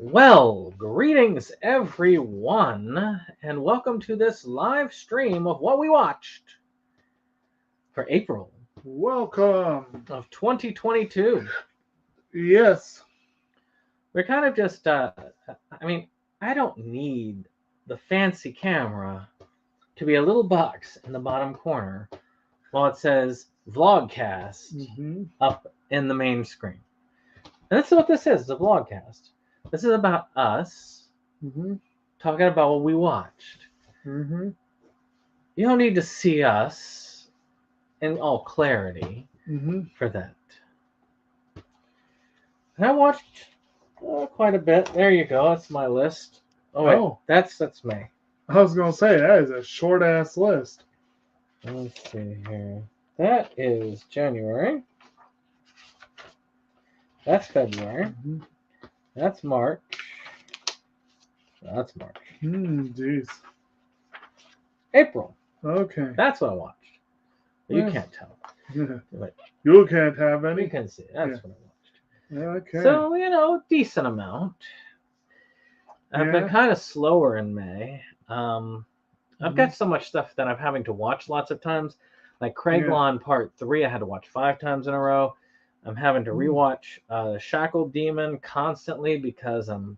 Well, greetings everyone, and welcome to this live stream of what we watched for April Welcome. of 2022. Yes. We're kind of just, I don't need the fancy camera to be a little box in the bottom corner while it says vlogcast up in the main screen. And this is what this is, a vlogcast. This is about us talking about what we watched. You don't need to see us in all clarity for that. And I watched quite a bit. There you go. That's my list. Oh, wait. That's May. I was going to say, that is a short-ass list. Let's see here. That is January. That's February. That's March. That's March. Jeez. April. Okay. That's what I watched. You can't tell. But you can't have any. You can see. That's what I watched. Okay. So, decent amount. I've been kind of slower in May. I've got so much stuff that I'm having to watch lots of times. Like Craiglawn Part 3, I had to watch 5 times in a row. I'm having to rewatch Shackled Demon constantly because I'm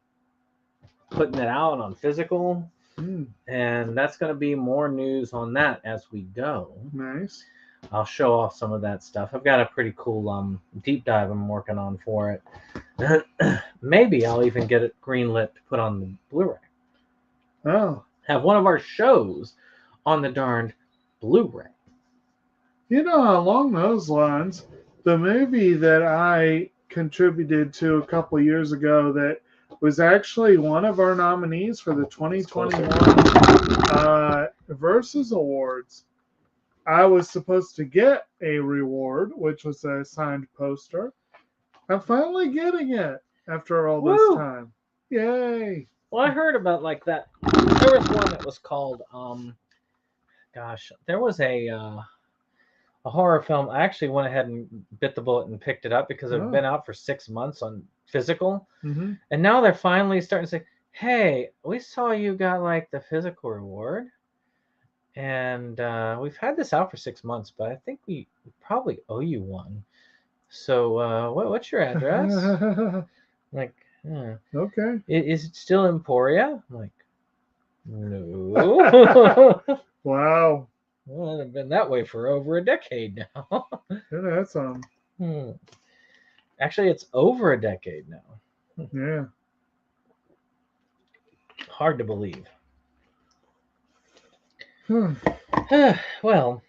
putting it out on physical. And that's going to be more news on that as we go. Nice. I'll show off some of that stuff. I've got a pretty cool deep dive I'm working on for it. Maybe I'll even get it greenlit to put on the Blu-ray. Oh. Have one of our shows on the darned Blu-ray. Along those lines, the movie that I contributed to a couple of years ago that was actually one of our nominees for the 2021 Versus Awards. I was supposed to get a reward, which was a signed poster. I'm finally getting it after all this time. Yay! Well, I heard about like that. There was one that was called, there was a horror film. I actually went ahead and bit the bullet and picked it up because it had been out for 6 months on physical. And now they're finally starting to say, hey, we saw you got like the physical reward. And we've had this out for 6 months, but I think we probably owe you one. So what's your address? Like, okay. Is it still Emporia? I'm like, no. Wow. Well, I've been that way for over a decade now. That's Actually, it's over a decade now. Yeah. Hard to believe. Well,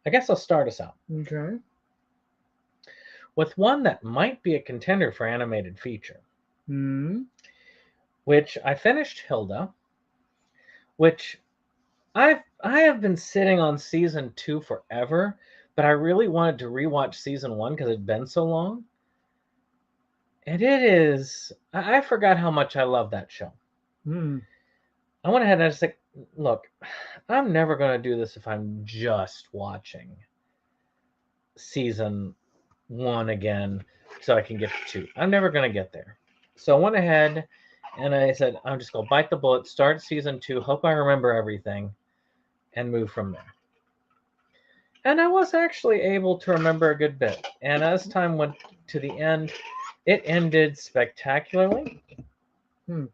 I guess I'll start us out. Okay. With one that might be a contender for animated feature. Which I finished Hilda, which I have been sitting on season 2 forever, but I really wanted to rewatch season 1 because it'd been so long. And it is, I forgot how much I love that show. I went ahead and I just like, look, I'm never going to do this if I'm just watching season 1 again so I can get to 2. I'm never going to get there. So I went ahead and I said, I'm just going to bite the bullet, start season 2, hope I remember everything, and move from there. And I was actually able to remember a good bit. And as time went to the end, it ended spectacularly. It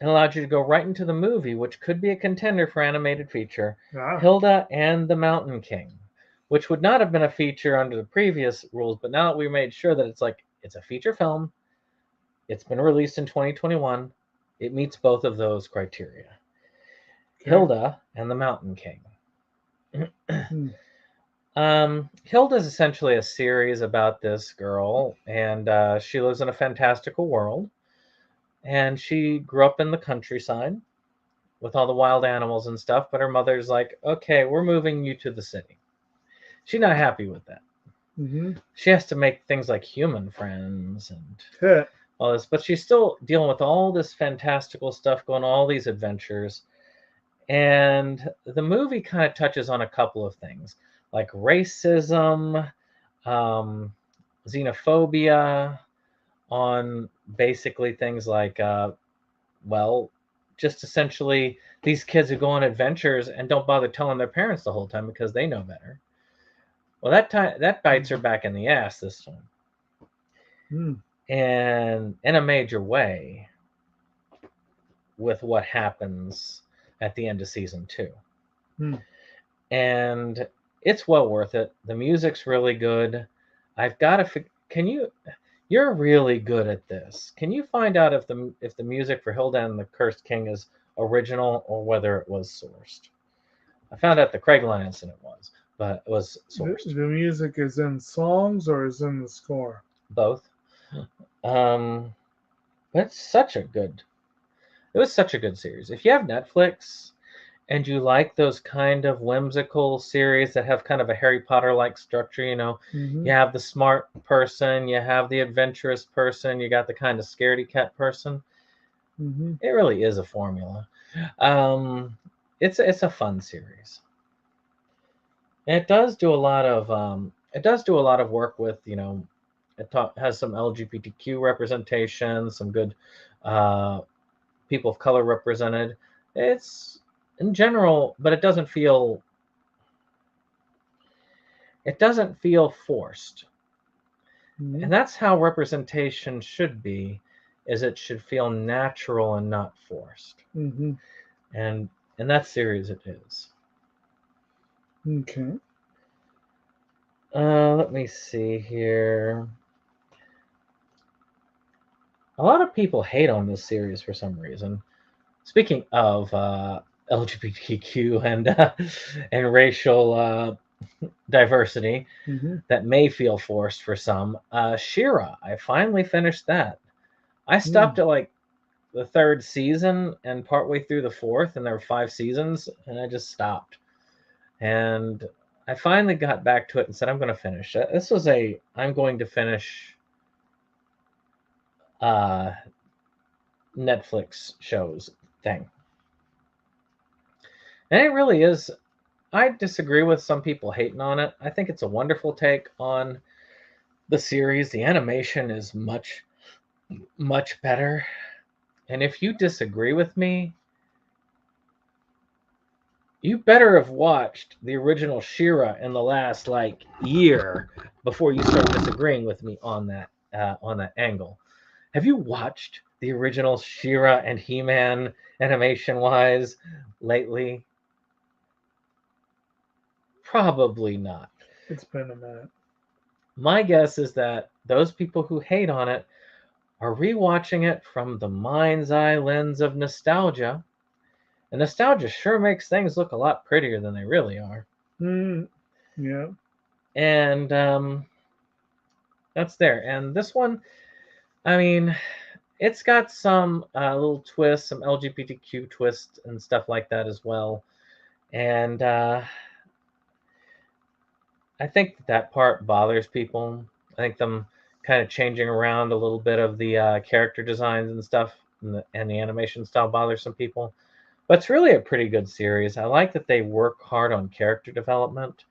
allowed you to go right into the movie, which could be a contender for animated feature, Hilda and the Mountain King, which would not have been a feature under the previous rules, but now that we made sure that it's a feature film, it's been released in 2021, it meets both of those criteria. Okay. Hilda and the Mountain King. Hilda is essentially a series about this girl, and she lives in a fantastical world. And she grew up in the countryside with all the wild animals and stuff, but her mother's like, okay, we're moving you to the city. She's not happy with that. She has to make things like human friends and all this, but she's still dealing with all this fantastical stuff, going on all these adventures. And the movie kind of touches on a couple of things, like racism, xenophobia, on basically things like, well, just essentially these kids who go on adventures and don't bother telling their parents the whole time because they know better. Well, that bites her back in the ass this time, and in a major way, with what happens at the end of season 2. And it's well worth it. The music's really good. I've got to. You're really good at this. Can you find out if the music for Hilda and the Cursed King is original or whether it was sourced? I found out the Craigline incident was, but it was sourced. The music is in songs or is in the score? Both. But it's such a good. It was such a good series. If you have Netflix and you like those kind of whimsical series that have kind of a Harry Potter-like structure, you have the smart person, you have the adventurous person, you got the kind of scaredy cat person. It really is a formula. It's a fun series. And it does do a lot of work with, it has some LGBTQ representation, some good people of color represented. It's in general, but it doesn't feel forced. And that's how representation should be, is it should feel natural and not forced. And in that series it is. Okay. Let me see here. A lot of people hate on this series for some reason. Speaking of LGBTQ and racial diversity that may feel forced for some, She-Ra. I finally finished that. I stopped at like the 3rd season and partway through the 4th, and there were 5 seasons, and I just stopped. And I finally got back to it and said, I'm going to finish it. This was I'm going to finish Netflix shows thing. And it really is. I disagree with some people hating on it. I think it's a wonderful take on the series. The animation is much, much better. And if you disagree with me, you better have watched the original She-Ra in the last year before you start disagreeing with me on that angle. Have you watched the original She-Ra and He-Man animation-wise lately? Probably not. It's been a minute. My guess is that those people who hate on it are rewatching it from the mind's eye lens of nostalgia. And nostalgia sure makes things look a lot prettier than they really are. Yeah. And that's there. And this one, I mean, it's got some little twists, some LGBTQ twists and stuff like that as well. And I think that part bothers people. I think them kind of changing around a little bit of the character designs and stuff and the animation style bothers some people. But it's really a pretty good series. I like that they work hard on character development.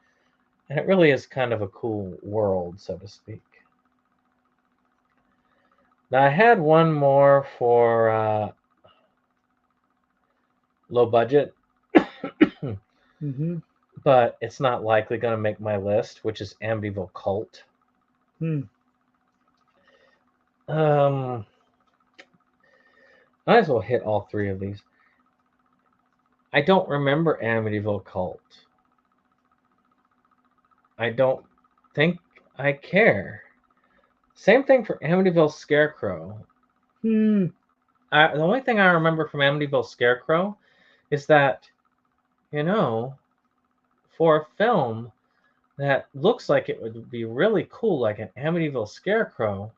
And it really is kind of a cool world, so to speak. Now, I had one more for low budget. But it's not likely going to make my list, which is Amityville Cult. Might as well hit all 3 of these. I don't remember Amityville Cult. I don't think I care. Same thing for Amityville Scarecrow. The only thing I remember from Amityville Scarecrow is that, for a film that looks like it would be really cool, like an Amityville Scarecrow,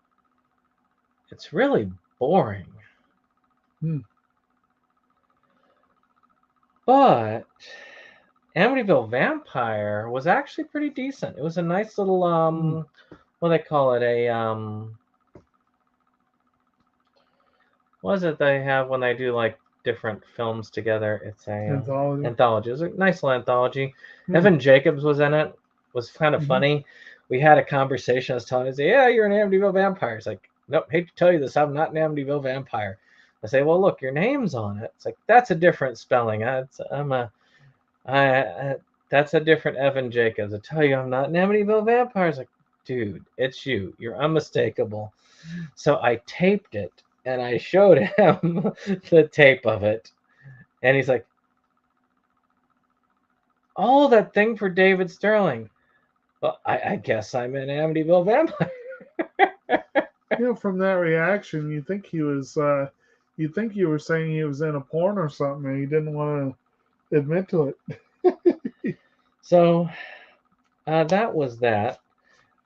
it's really boring. But Amityville Vampire was actually pretty decent. It was a nice little what do they call it? What is it they have when they do different films together? It's a anthology. It was a nice little anthology. Evan Jacobs was in it. Was kind of funny. We had a conversation. I was telling him, yeah, you're an Amityville Vampire. It's like, Nope, hate to tell you this, I'm not an Amityville vampire. I say, well, look, your name's on it. It's like, that's a different spelling. That's a different Evan Jacobs. I tell you, I'm not an Amityville vampire. It's like, dude, it's you. You're unmistakable. So I taped it and I showed him the tape of it. And he's like, oh, that thing for David Sterling. Well, I guess I'm an Amityville vampire. From that reaction, you think he was, you think you were saying he was in a porn or something, and he didn't want to admit to it. So that was that.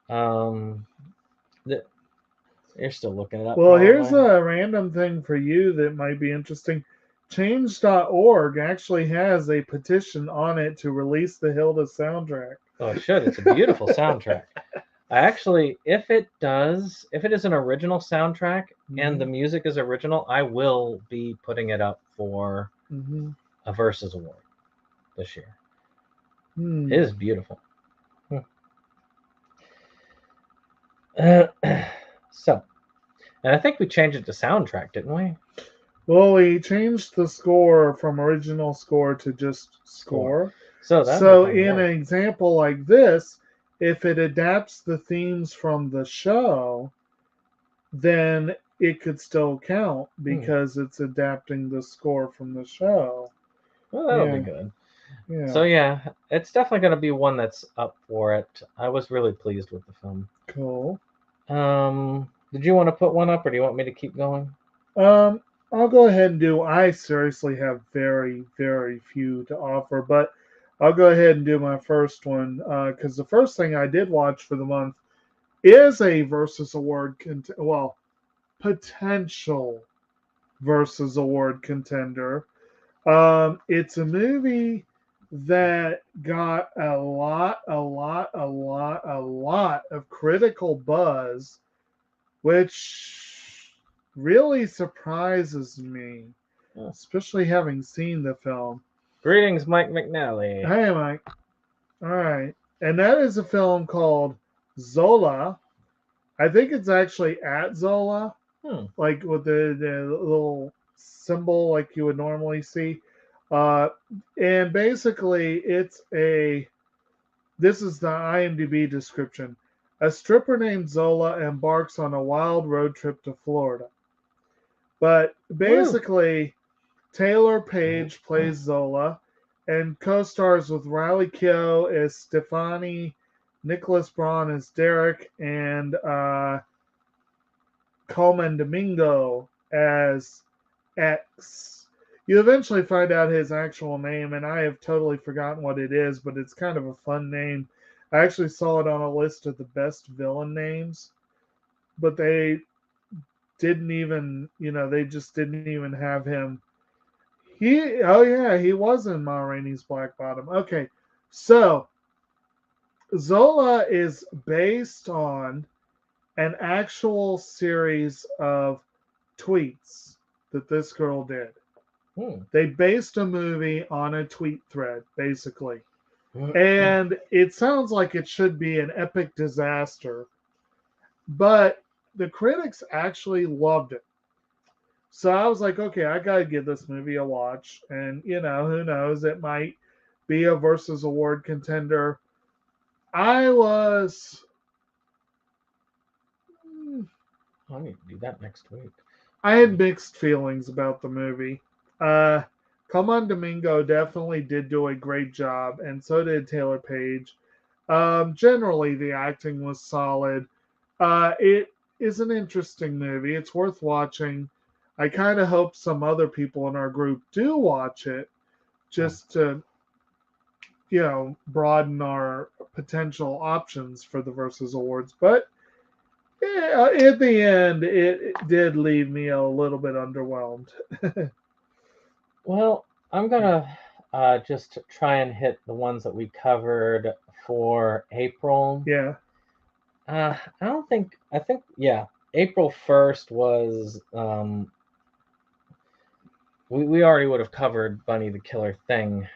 You're still looking it up. Well, here's a random thing for you that might be interesting. Change.org actually has a petition on it to release the Hilda soundtrack. Oh, it should. It's a beautiful soundtrack. I actually, if it is an original soundtrack and the music is original, I will be putting it up for a Versus Award this year. It is beautiful. So, and I think we changed it to soundtrack, didn't we? Well, we changed the score from original score to just score. So in an example like this, if it adapts the themes from the show, then it could still count because it's adapting the score from the show. Well, that'll be good. Yeah. So yeah, it's definitely going to be one that's up for it. I was really pleased with the film. Cool. Did you want to put one up, or do you want me to keep going? I'll go ahead and do. I seriously have very, very few to offer, but I'll go ahead and do my first one because the first thing I did watch for the month is a Versus Award potential Versus Award contender. It's a movie that got a lot of critical buzz, which really surprises me, especially having seen the film. Greetings, Mike McNally. Hey, Mike. All right. And that is a film called Zola. I think it's actually at Zola, like with the little symbol like you would normally see. And basically, this is the IMDb description. A stripper named Zola embarks on a wild road trip to Florida. But basically, Taylor Page plays Zola and co-stars with Riley Keough as Stefani, Nicholas Braun as Derek, and Coleman Domingo as X. You eventually find out his actual name, and I have totally forgotten what it is, but it's kind of a fun name. I actually saw it on a list of the best villain names, but they didn't even, they just didn't even have him. He was in Ma Rainey's Black Bottom. Okay, so Zola is based on an actual series of tweets that this girl did. They based a movie on a tweet thread, basically. And it sounds like it should be an epic disaster, but the critics actually loved it. So I was like, okay, I got to give this movie a watch. And, who knows? It might be a Versus Award contender. I was... I need to do that next week. I had mixed feelings about the movie. Coleman Domingo definitely did do a great job, and so did Taylor Page. Generally, the acting was solid. It is an interesting movie. It's worth watching. I kind of hope some other people in our group do watch it just to, broaden our potential options for the Versus Awards. But at the end, it did leave me a little bit underwhelmed. Well, I'm going to just try and hit the ones that we covered for April. Yeah. I think, April 1st was, we already would have covered Bunny the Killer Thing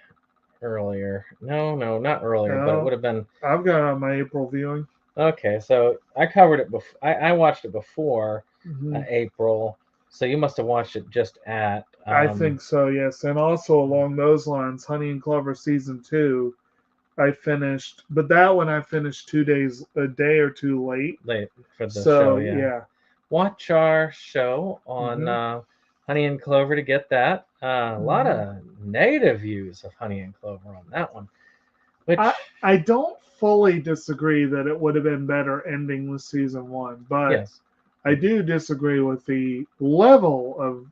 earlier. No, not earlier, but it would have been. I've got it on my April viewing. Okay, so I covered it before. I watched it before, Mhm. April. So you must have watched it just at. I think so, yes. And also along those lines, Honey and Clover season 2, I finished, but that one I finished 2 days, a day or two late. Late for the So show, yeah. yeah. Watch our show on Mhm. Honey and Clover to get that. A lot Mhm. of negative views of Honey and Clover on that one, which I don't fully disagree that it would have been better ending with season 1, but yes, I do disagree with the level of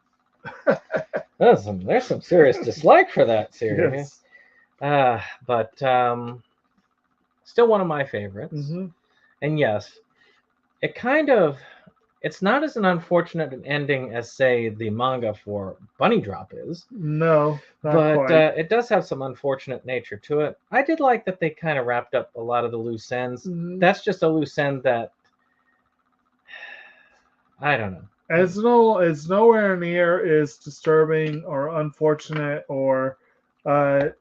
there's some serious dislike for that series. yes. But still one of my favorites. Hmm. And yes, it kind of it's not as an unfortunate an ending as say the manga for Bunny Drop is, No, not but quite. it does have some unfortunate nature to it. I did like that they kind of wrapped up a lot of the loose ends. Mhm. That's just a loose end that I don't know. As nowhere near as disturbing or unfortunate or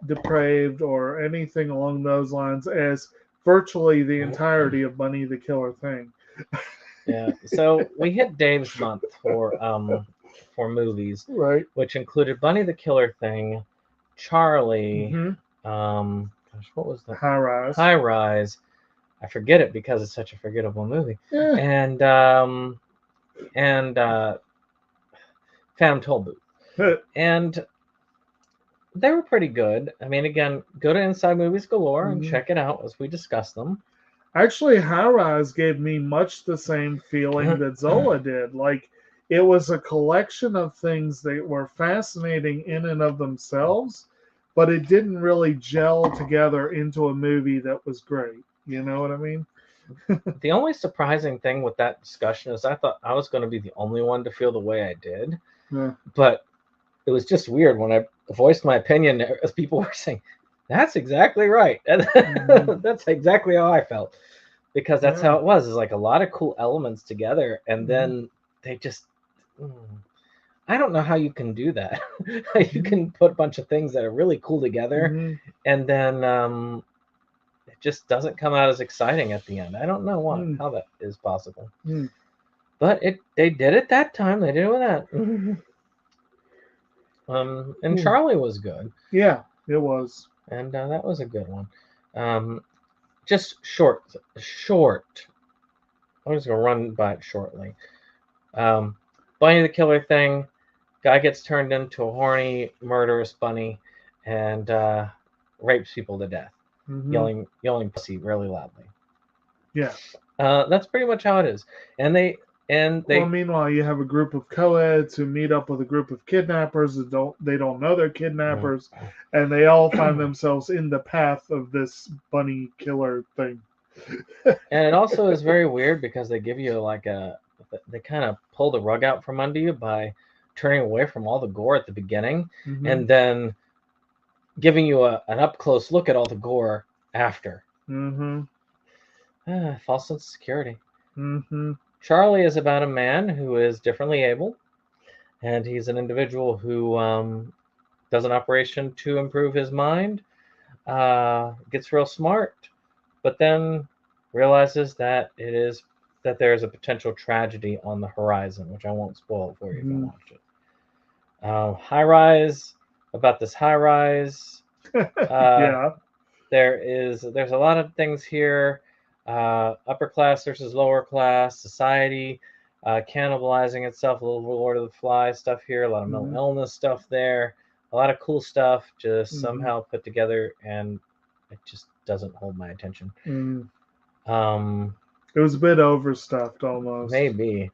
depraved or anything along those lines as virtually the entirety of Bunny the Killer thing. Yeah. So we hit Dave's month for movies, Right. which included Bunny the Killer Thing, Charlie, Hmm. gosh, what was that? High Rise. High Rise. I forget it because it's such a forgettable movie. Yeah. And Phantom Tollbooth. And they were pretty good. I mean, again, go to Inside Movies Galore and Mhm. check it out as we discuss them. Actually, High Rise gave me much the same feeling that Zola did. Like, it was a collection of things that were fascinating in and of themselves, but it didn't really gel together into a movie that was great. You know what I mean? The only surprising thing with that discussion is I thought I was going to be the only one to feel the way I did, Yeah. but it was just weird when I voiced my opinion as people were saying, "That's exactly right," and Mhm. that's exactly how I felt because that's Yeah. how it was. Is like a lot of cool elements together, and Mhm. then they just. I don't know how you can do that. You Mhm. can put a bunch of things that are really cool together, Mhm. and then it just doesn't come out as exciting at the end. I don't know Mhm. how that is possible, Mhm. but they did it that time. They did it with that. And Mhm. Charlie was good, Yeah, it was. and that was a good one. Um, just short. I'm just gonna run by it shortly. Um, Bunny the Killer Thing. Guy gets turned into a horny, murderous bunny, and rapes people to death, Mhm. yelling pussy really loudly. Yeah. That's pretty much how it is. And Well, they meanwhile, you have a group of co-eds who meet up with a group of kidnappers that don't know they're kidnappers, and they all find themselves in the path of this bunny killer thing. and it also is very weird because they give you they kind of pull the rug out from under you by turning away from all the gore at the beginning Mm-hmm. and then giving you an up close look at all the gore after. Mm-hmm. False sense of security. Mm-hmm. Charlie is about a man who is differently able, and he's an individual who does an operation to improve his mind, gets real smart, but then realizes that there is a potential tragedy on the horizon, which I won't spoil it for you if you Mm-hmm. watch it. High rise about this high rise. Uh, Yeah. there's a lot of things here. Upper class versus lower class society, cannibalizing itself. A little Lord of the Flies stuff here. A lot of mental Mm-hmm. illness stuff there. A lot of cool stuff just Mm-hmm. somehow put together, and it just doesn't hold my attention. Mm-hmm. Um, It was a bit overstuffed almost. maybe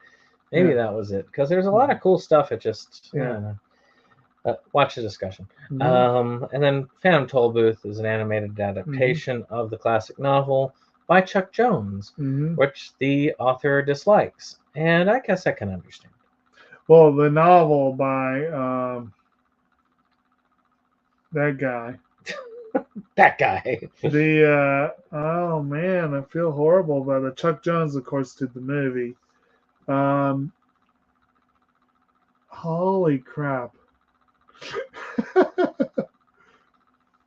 Yeah. that was it because there's a lot of cool stuff. It just I Yeah. don't know. Watch the discussion. Mm-hmm. And then Phantom Tollbooth is an animated adaptation of the classic novel by Chuck Jones, Mm-hmm. which the author dislikes. And I guess I can understand. Well, the novel by that guy. That guy. Oh man, I feel horrible about it. Chuck Jones, of course, did the movie. Um, Holy crap!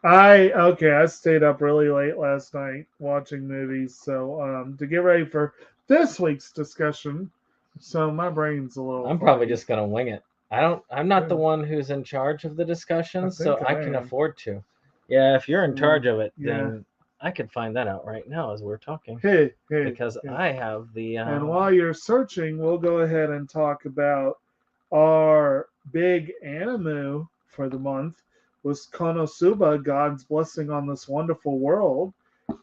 I stayed up really late last night watching movies. So to get ready for this week's discussion, So my brain's a little. I'm probably foggy. just gonna wing it. I'm not the Yeah. one who's in charge of the discussions, I so think I I can am. afford to. Yeah, if you're in So, charge of it, yeah. then I could find that out right now as we're talking Hey, hey, because hey. I have the. And while you're searching, we'll go ahead and talk about our big anime for the month was Konosuba, God's Blessing on This Wonderful World,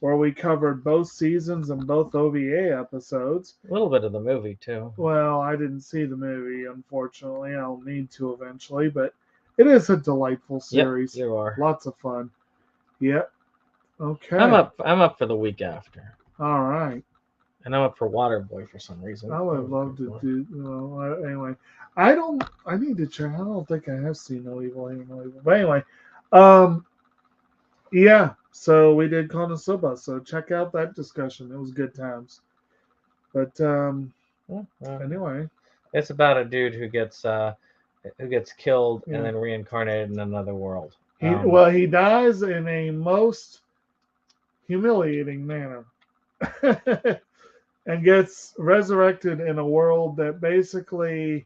where we covered both seasons and both OVA episodes. A little bit of the movie too. Well, I didn't see the movie, unfortunately. I'll need to eventually, but it is a delightful series. Yep, you are. Lots of fun. Yep. Okay. I'm up for the week after. All right. And I'm up for Waterboy for some reason. I would love to do. Anyway, I don't. I need to check. I don't think I have seen No Evil, No Evil. But anyway, um, yeah. So we did Konosuba. So check out that discussion. It was good times. But anyway, it's about a dude who gets killed Yeah. and then reincarnated in another world. he dies in a most humiliating manner. And gets resurrected in a world that basically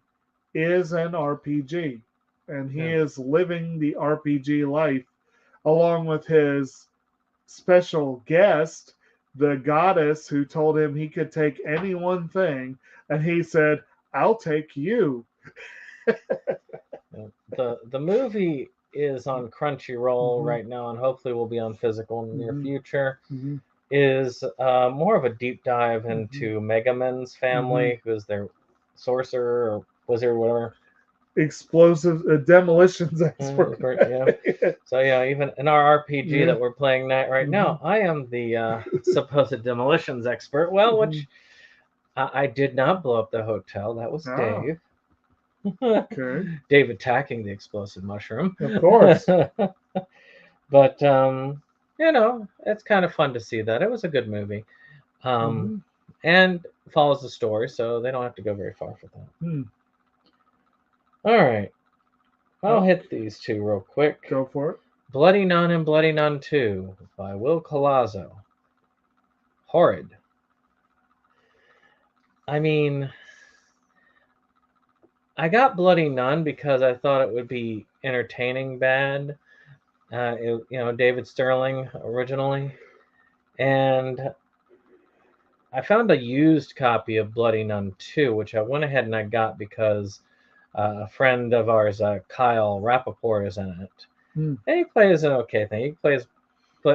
is an RPG. And he is living the RPG life along with his special guest, the goddess who told him he could take any one thing. And he said, I'll take you. The movie is on Crunchyroll Mhm. right now and hopefully will be on physical in the near Mhm. future. Mhm. Is more of a deep dive into Megamen's family, who is their sorcerer or wizard or whatever. Explosive demolitions expert. Yeah. So yeah, even in our RPG Yeah. that we're playing right now, I am the supposed demolitions expert. Well, which I did not blow up the hotel. That was Dave. Okay. Dave attacking the explosive mushroom. Of course. But you know, it's kind of fun to see that. It was a good movie. And follows the story, so they don't have to go very far for that. All right. I'll hit these two real quick. Go for it. Bloody Nun and Bloody Nun 2 by Will Colazzo. Horrid. I mean, I got Bloody Nun because I thought it would be entertaining bad. David Sterling originally. And I found a used copy of Bloody Nun 2, which I went ahead and I got because a friend of ours, Kyle Rappaport, is in it. And he plays an okay thing. He plays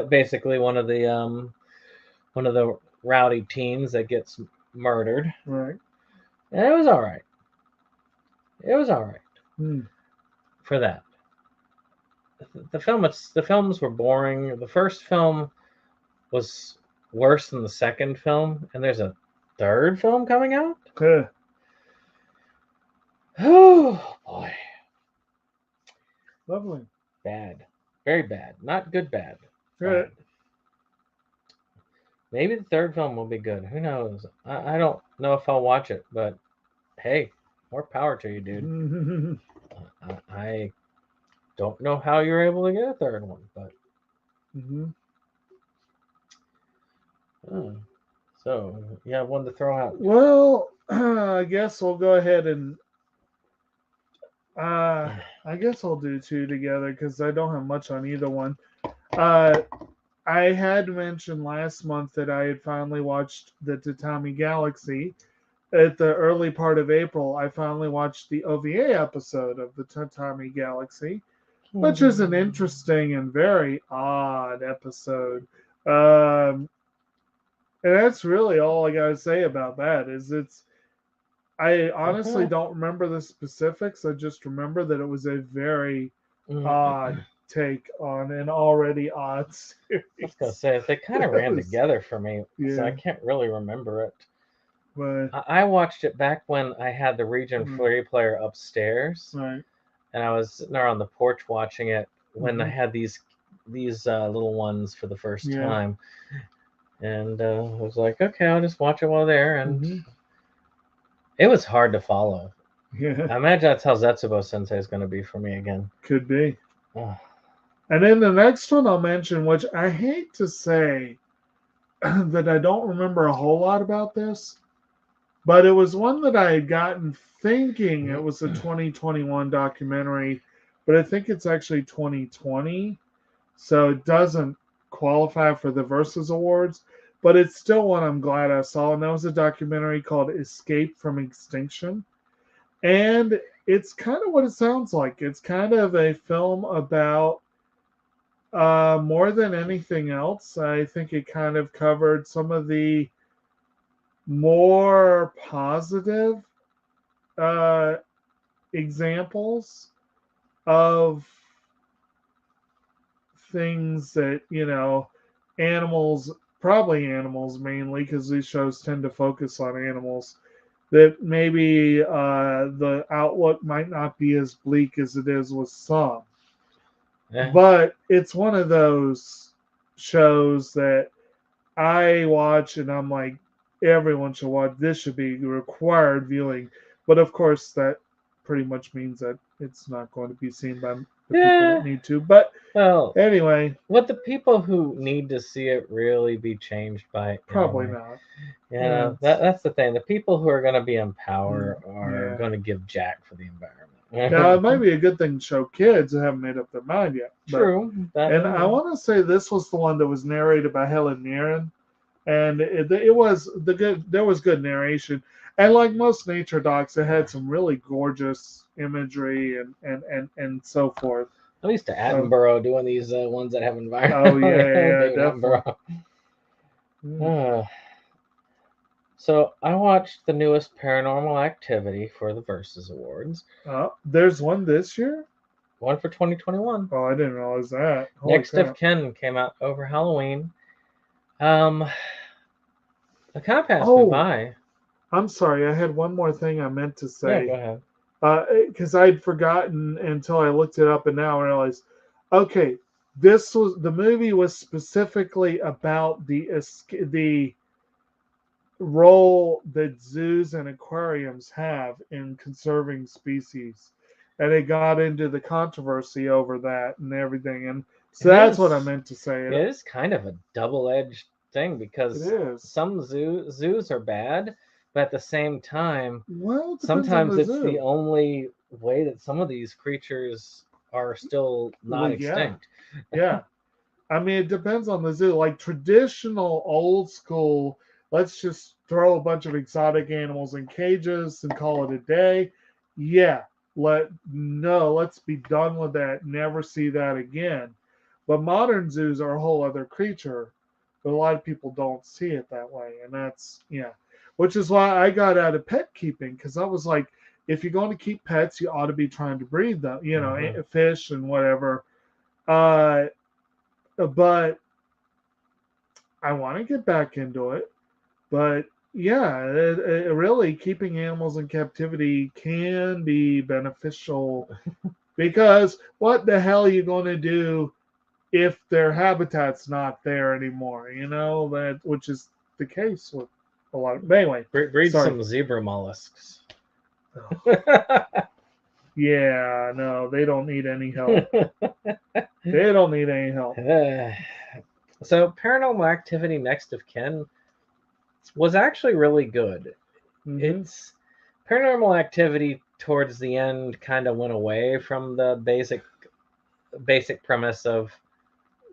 basically one of the rowdy teens that gets murdered. Right. And it was all right. It was all right for that. The films were boring. The first film was worse than the second film, and there's a third film coming out. Oh boy. Lovely. Bad. Very bad. Not good bad. Good. Maybe the third film will be good. Who knows? I don't know if I'll watch it, but hey, more power to you, dude. I don't know how you're able to get a third one, but. So, you have one to throw out. Well, I guess we'll go ahead and I guess I'll do two together because I don't have much on either one. I had mentioned last month that I had finally watched the Tatami Galaxy. At the early part of April, I finally watched the OVA episode of the Tatami Galaxy, which is an interesting and very odd episode. And that's really all I gotta say about that. I honestly don't remember the specifics. I just remember that it was a very odd take on an already odd series. I was gonna say they kind of ran together for me, Yeah. so I can't really remember it. But I watched it back when I had the Region 3 player upstairs, right. And I was sitting there on the porch watching it when I had these little ones for the first time, and I was like, okay, I'll just watch it while there, and it was hard to follow. Yeah. I imagine that's how Zetsubo Sensei is going to be for me again. Could be. And then the next one I'll mention, which I hate to say that I don't remember a whole lot about this, But it was one that I had gotten thinking it was a 2021 documentary, but I think it's actually 2020. So it doesn't qualify for the Versus Awards, but it's still one I'm glad I saw. And that was a documentary called Escape from Extinction. And it's kind of what it sounds like. It's kind of a film about more than anything else. I think it kind of covered some of the more positive uh, examples of things that, animals, probably animals mainly, because these shows tend to focus on animals, that maybe the outlook might not be as bleak as it is with some. Yeah. But it's one of those shows that I watch and I'm like, everyone should watch. This should be required viewing. But of course, that pretty much means that it's not going to be seen by the people that need to. But Well, anyway, would the people who need to see it really be changed by it? probably Anyway? not. Yeah, that's the thing. The people who are going to be in power are Yeah. going to give jack for the environment. Now, it might be a good thing to show kids who haven't made up their mind yet. True. And I want to say this was the one that was narrated by Helen Mirren, and it was the good. There was good narration, and like most nature docs, it had some really gorgeous imagery and so forth. I'm used to Attenborough doing these ones that have environment. Oh yeah, definitely. So I watched the newest Paranormal Activity for the Versus Awards. There's one this year? One for 2021. Oh, I didn't realize that. Next of Kin came out over Halloween. It kind of passed me by. I'm sorry, I had one more thing I meant to say. Yeah, go ahead. Because I'd forgotten until I looked it up, and now I realized, okay, the movie was specifically about the role that zoos and aquariums have in conserving species, and it got into the controversy over that and everything, and so that's what I meant to say. It is kind of a double-edged thing, because some zoos are bad, but at the same time, sometimes it's the only way that some of these creatures are still not extinct. Yeah. I mean, it depends on the zoo. Like traditional old school, let's just throw a bunch of exotic animals in cages and call it a day. Yeah. Let's be done with that. Never see that again. But modern zoos are a whole other creature. But a lot of people don't see it that way. And that's, which is why I got out of pet keeping, because I was like, if you're going to keep pets, you ought to be trying to breed them, fish and whatever. But I want to get back into it. But yeah, really keeping animals in captivity can be beneficial, because what the hell are you going to do if their habitat's not there anymore? Which is the case with a lot of. Anyway, breed some zebra mollusks. Yeah, no, they don't need any help. They don't need any help. So Paranormal Activity Next of Kin was actually really good. It's Paranormal Activity towards the end kind of went away from the basic premise of,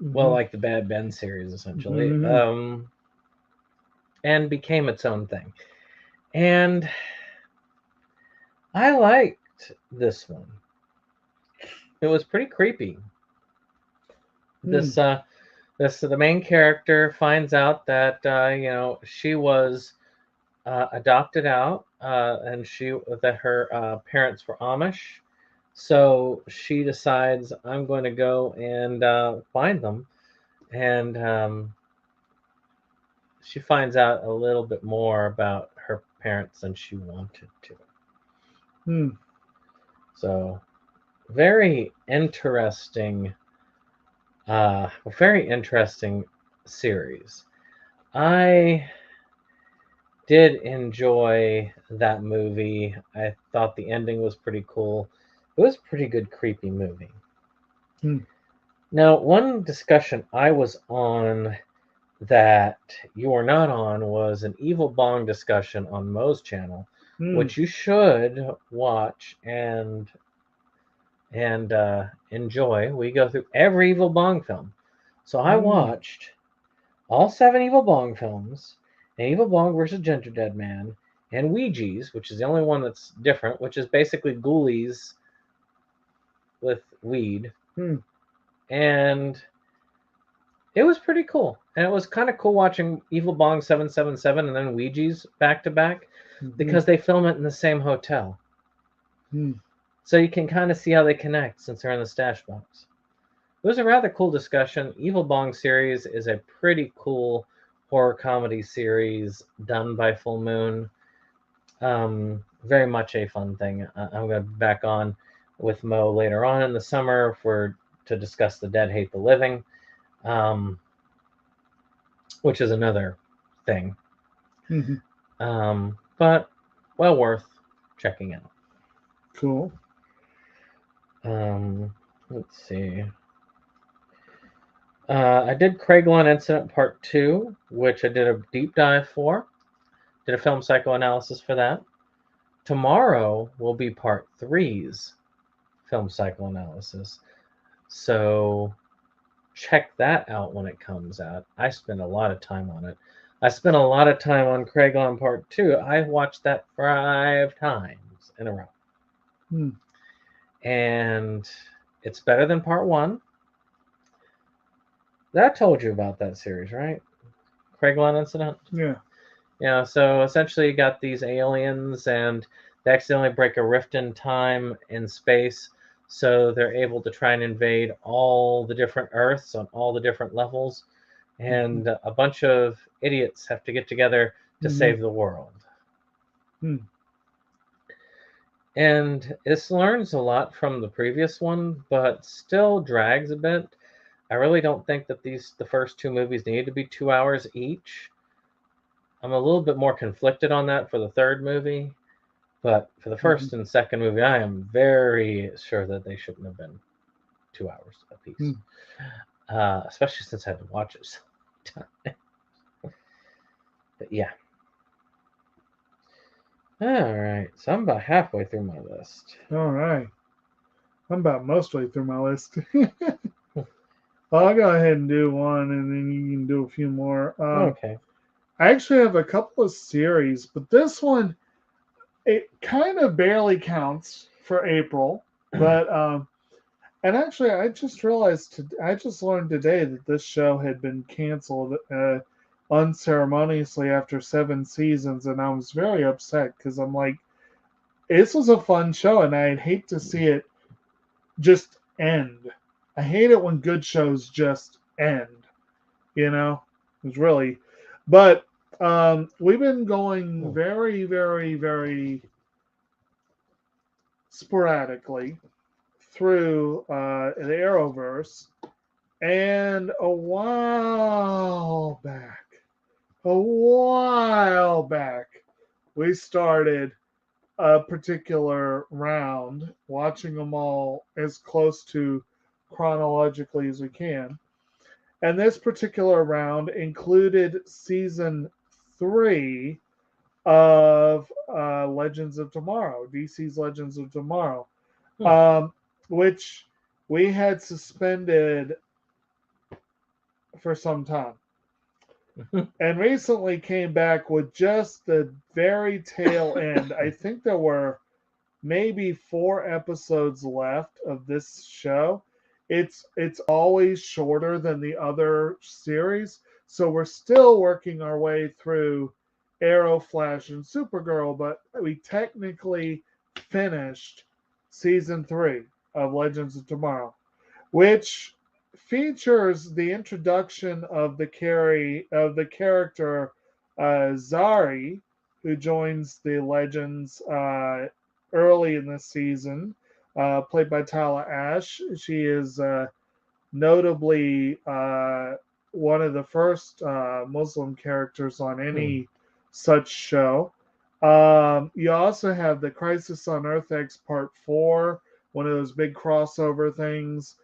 well, like the Bad Ben series, essentially, and became its own thing. And I liked this one. It was pretty creepy. The main character finds out that she was adopted out, and that her parents were Amish. So she decides, I'm going to go and find them, and she finds out a little bit more about her parents than she wanted to. So very interesting. Very interesting series. I did enjoy that movie. I thought the ending was pretty cool. It was a pretty good creepy movie. Now, one discussion I was on that you were not on was an Evil Bong discussion on Mo's channel, Hmm. which you should watch and enjoy. We go through every Evil Bong film. So I Hmm. watched all 7 Evil Bong films, and Evil Bong versus Ginger Dead Man, and Ouija's, which is the only one that's different, which is basically ghoulies with weed. Hmm. And it was pretty cool. And it was kind of cool watching Evil Bong 777 and then Ouija's back to back Hmm. because they film it in the same hotel. Hmm. So you can kind of see how they connect since they're in the stash box. It was a rather cool discussion. Evil Bong series is a pretty cool horror comedy series done by Full Moon. Very much a fun thing. I'm going to be back on with Mo later on in the summer to discuss The Dead Hate the Living, um, which is another thing. Hmm. But well worth checking out. Cool. Let's see. I did Craiglan Incident Part 2, which I did a deep dive for. Did a film psychoanalysis for that. Tomorrow will be Part 3's film psychoanalysis. So check that out when it comes out. I spent a lot of time on it. I spent a lot of time on Craiglan Part 2. I watched that 5 times in a row. Hmm. And it's better than Part 1. That told you about that series, right? Craiglan Incident? Yeah. Yeah, so essentially you got these aliens and they accidentally break a rift in time and space, so they're able to try and invade all the different Earths on all the different levels, Hmm. and a bunch of idiots have to get together to Hmm. save the world. Hmm. And this learns a lot from the previous one, but still drags a bit. I really don't think that the first 2 movies need to be 2 hours each. I'm a little bit more conflicted on that for the third movie, but for the Hmm. first and second movie, I am very sure that they shouldn't have been 2 hours Hmm. apiece. Especially since I had to watch it so many times. But yeah. All right, so I'm about halfway through my list. All right. I'm about mostly through my list. I'll go ahead and do one, and then you can do a few more. Okay. I actually have a couple of series, but this one it kind of barely counts for April. But and actually, I just learned today that this show had been canceled unceremoniously after 7 seasons, and I was very upset because I'm like, this was a fun show, and I'd hate to see it just end. I hate it when good shows just end. You know, it's really, but we've been going very, very, very sporadically through the Arrowverse, and a while back, we started a particular round, watching them all as close to chronologically as we can. And this particular round included season 3 of Legends of Tomorrow, DC's Legends of Tomorrow, Hmm. um, which we had suspended for some time. And recently came back with just the very tail end. I think there were maybe 4 episodes left of this show. It's always shorter than the other series, so we're still working our way through Arrow, Flash, and Supergirl, but we technically finished season 3 of Legends of Tomorrow, which features the introduction of the character Zari, who joins the Legends early in the season, played by Tala Ash. She is notably one of the first Muslim characters on Hmm. any such show. You also have the Crisis on Earth X Part 4, one of those big crossover things.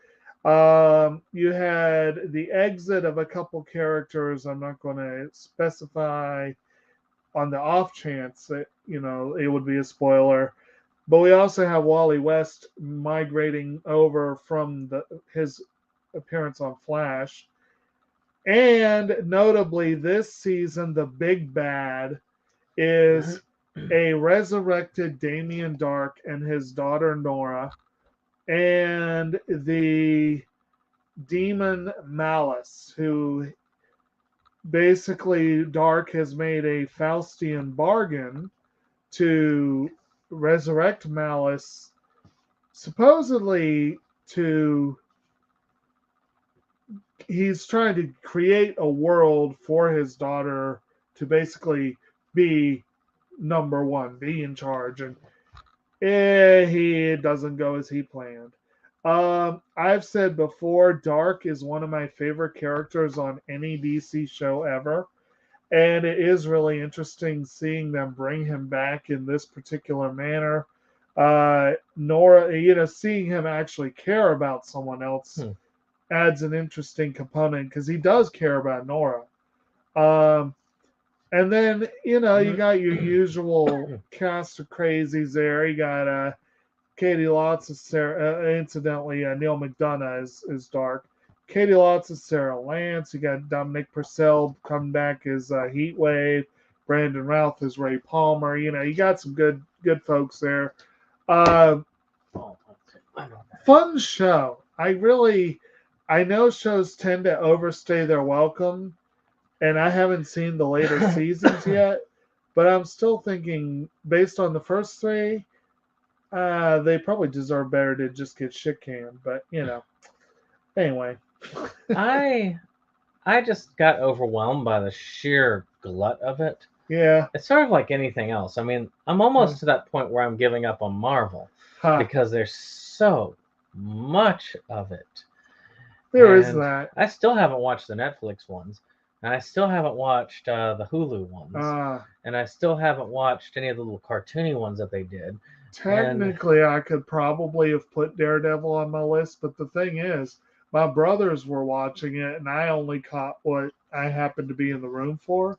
You had the exit of a couple characters. I'm not going to specify on the off chance that it would be a spoiler. But we also have Wally West migrating over from his appearance on Flash. And notably, this season, the big bad is a resurrected Damien Dark and his daughter Nora, and the demon Malice, who basically Dark has made a Faustian bargain to resurrect Malice, supposedly he's trying to create a world for his daughter to basically be number one, be in charge, and he doesn't go as he planned. I've said before, Dark is one of my favorite characters on any DC show ever. And it is really interesting seeing them bring him back in this particular manner. Nora, seeing him actually care about someone else adds an interesting component because he does care about Nora. And then, you got your usual cast of crazies there. You got Katie Lotz as Sarah. Incidentally, Neil McDonough is Dark. Katie Lotz is Sarah Lance. You got Dominic Purcell coming back as Heatwave. Brandon Routh is Ray Palmer. You got some good folks there. Fun show. I know shows tend to overstay their welcome, and I haven't seen the later seasons yet, but I'm still thinking, based on the first three, they probably deserve better to just get shit canned. But anyway. I just got overwhelmed by the sheer glut of it. Yeah. It's sort of like anything else. I mean, I'm almost to that point where I'm giving up on Marvel because there's so much of it. There is that. I still haven't watched the Netflix ones, and I still haven't watched the Hulu ones, and I still haven't watched any of the little cartoony ones that they did. Technically, I could probably have put Daredevil on my list, but the thing is, my brothers were watching it, and I only caught what I happened to be in the room for.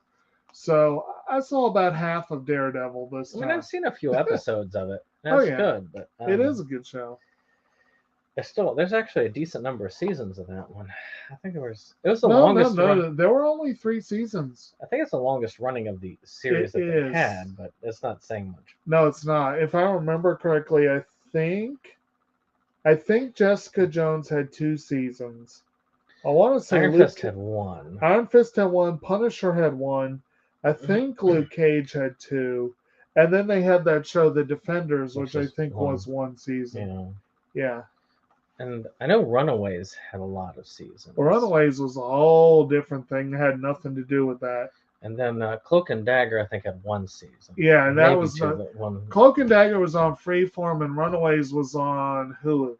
So I saw about half of Daredevil this time. I mean, I've seen a few episodes of it. That's good, but it is a good show. There's actually a decent number of seasons of that one. I think it was the longest. No, there were only 3 seasons. I think it's the longest running of the series that they had, but it's not saying much. No, it's not. If I remember correctly, I think Jessica Jones had 2 seasons. I want to say Iron Fist had 1. Iron Fist had 1. Punisher had 1. I think Luke Cage had 2. And then they had that show, The Defenders, which I think was 1 season. Yeah. And I know Runaways had a lot of seasons. Well, Runaways was a whole different thing. It had nothing to do with that. And then Cloak and Dagger, I think, had 1 season. Yeah, and that was Cloak and Dagger was on Freeform, and Runaways was on Hulu.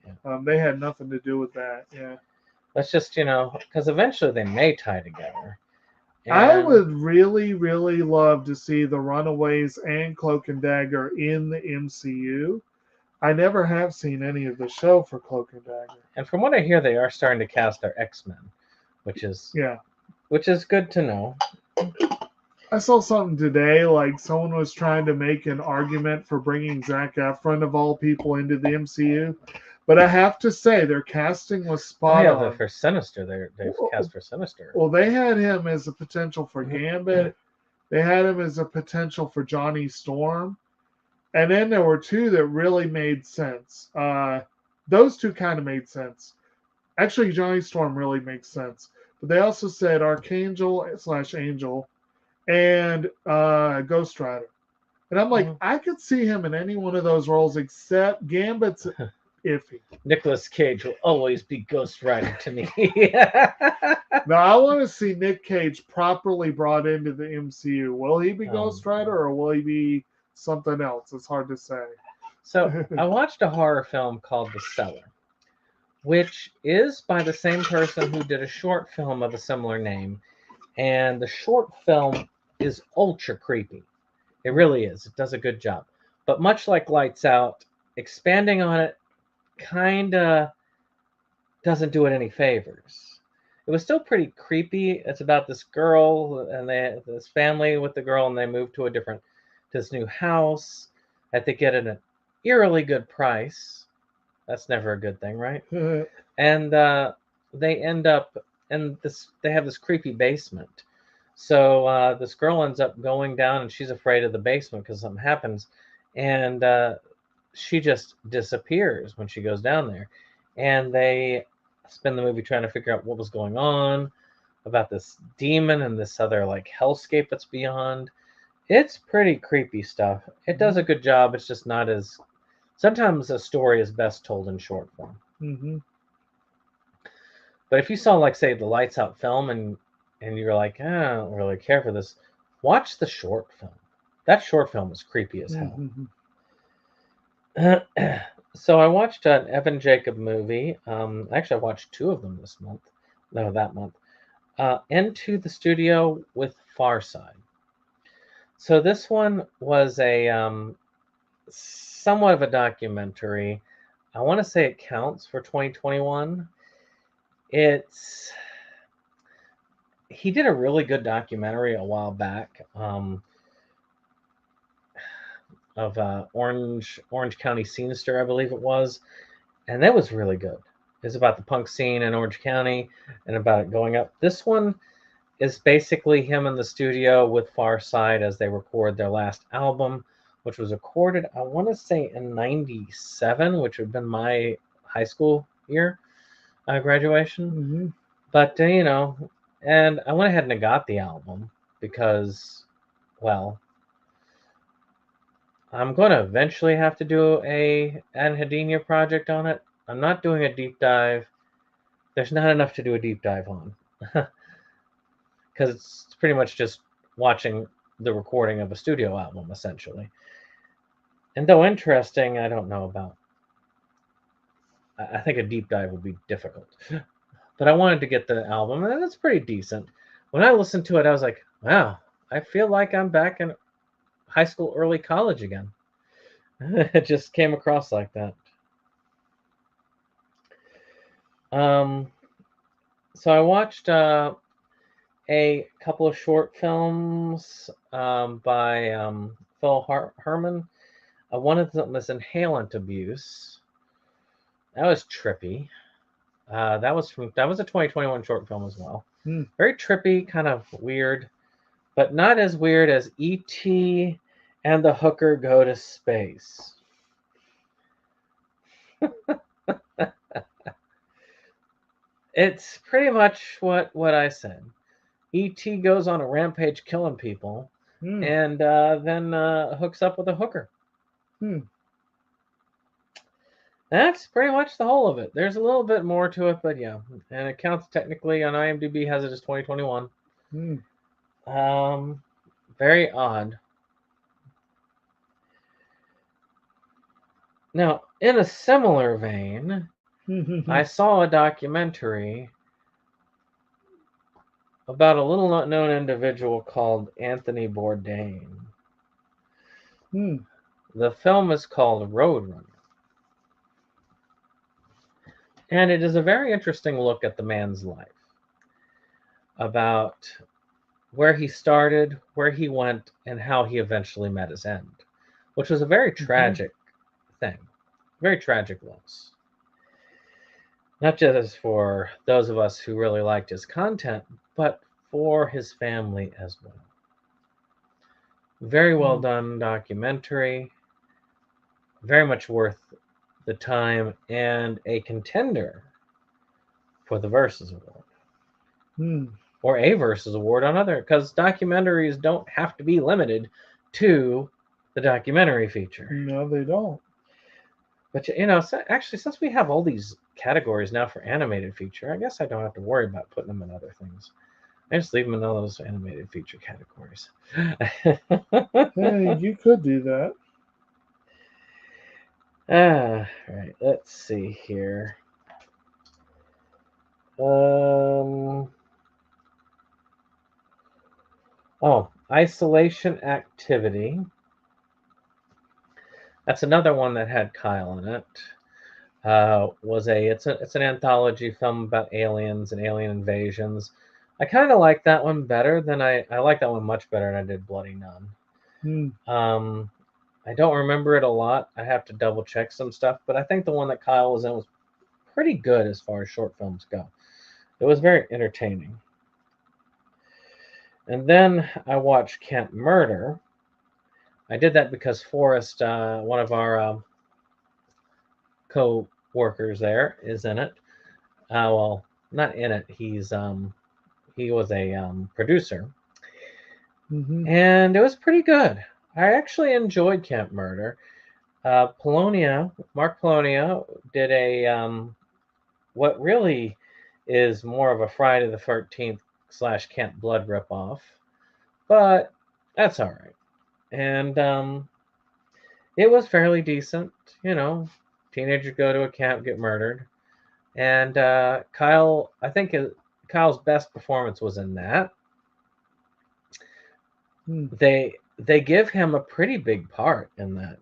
Yeah. They had nothing to do with that. Yeah. That's just, because eventually they may tie together. And I would really, really love to see the Runaways and Cloak and Dagger in the MCU. I never have seen any of the show for Cloak and Dagger. And from what I hear, they are starting to cast their X-Men, which is good to know. I saw something today, like someone was trying to make an argument for bringing Zac Efron, of all people, into the MCU. But I have to say, their casting was spot on. For Sinister, they've cast for Sinister. Well, they had him as a potential for Gambit. They had him as a potential for Johnny Storm. And then there were 2 that really made sense. Those 2 kind of made sense. Actually, Johnny Storm really makes sense. But they also said Archangel/Angel and Ghost Rider. And I'm like, I could see him in any one of those roles except Gambit's iffy. Nicolas Cage will always be Ghost Rider to me. Now, I want to see Nick Cage properly brought into the MCU. Will he be Ghost Rider or will he be something else? It's hard to say. So I watched a horror film called The Cellar, which is by the same person who did a short film of a similar name. And the short film is ultra creepy. It really is. It does a good job. But much like Lights Out, expanding on it kind of doesn't do it any favors. It was still pretty creepy. It's about this girl and this family with the girl, and they move to this new house that they get at an eerily good price. That's never a good thing, right? And they end up in this. They have this creepy basement. So this girl ends up going down, and she's afraid of the basement because something happens, and she just disappears when she goes down there. And they spend the movie trying to figure out what was going on about this demon and this other like hellscape that's beyond. It's pretty creepy stuff. It does a good job. It's just not as. Sometimes a story is best told in short form. Mm-hmm. But if you saw, like, say, the Lights Out film and you're like, I don't really care for this, watch the short film. That short film is creepy as hell. Mm-hmm. So I watched an Evan Jacob movie. Actually, I watched two of them this month. No, that month. Into the Studio with Farside. So this one was a somewhat of a documentary. I want to say it counts for 2021. He did a really good documentary a while back of Orange County Scenester, I believe it was, and that was really good. It's about the punk scene in Orange County and about it going up. This one is basically him in the studio with Farside as they record their last album, which was recorded, I want to say, in '97, which would have been my high school year graduation. Mm-hmm. But, and I went ahead and got the album because, well, I'm going to eventually have to do a Anhedenia project on it. I'm not doing a deep dive. There's not enough to do a deep dive on. Because it's pretty much just watching the recording of a studio album, essentially. And though interesting, I don't know about. I think a deep dive would be difficult. But I wanted to get the album, and it's pretty decent. When I listened to it, I was like, wow, I feel like I'm back in high school, early college again. It just came across like that. So I watched a couple of short films by Phil Herman. One of them was Inhalant Abuse. That was trippy. That was a 2021 short film as well. Very trippy, kind of weird, but not as weird as E.T. and the Hooker Go to Space. It's pretty much what I said. E.T. goes on a rampage killing people and then hooks up with a hooker. That's pretty much the whole of it. There's a little bit more to it, but yeah. And it counts technically on IMDb, has it as 2021. Very odd. Now, in a similar vein, I saw a documentary about a little known individual called Anthony Bourdain. The film is called Roadrunner. And it is a very interesting look at the man's life, about where he started, where he went, and how he eventually met his end, which was a very tragic thing, very tragic loss. Not just for those of us who really liked his content, but for his family as well. Very well done documentary, very much worth the time, and a contender for the Versus Award. Or a Versus Award on other, because documentaries don't have to be limited to the documentary feature. No, they don't. But, actually, since we have all these categories now for animated feature, I guess I don't have to worry about putting them in other things. I just leave them in all those animated feature categories. Hey, you could do that. Right, let's see here. Isolation Activity. That's another one that had Kyle in it. It's an anthology film about aliens and alien invasions. I kind of like that one better than I like that one much better than I did Bloody Nun. Hmm. I don't remember it a lot. I have to double check some stuff, but I think the one that Kyle was in was pretty good as far as short films go. It was very entertaining. And then I watched Camp Murder. I did that because Forrest, one of our co-workers there, is in it. Well, not in it. He was a producer, Mm-hmm. and it was pretty good. I actually enjoyed Camp Murder. Mark Polonia did a what really is more of a Friday the 13th slash Camp Blood ripoff, but that's all right. And it was fairly decent. You know, teenagers go to a camp, get murdered, and Kyle's best performance was in that. Hmm. They give him a pretty big part in that,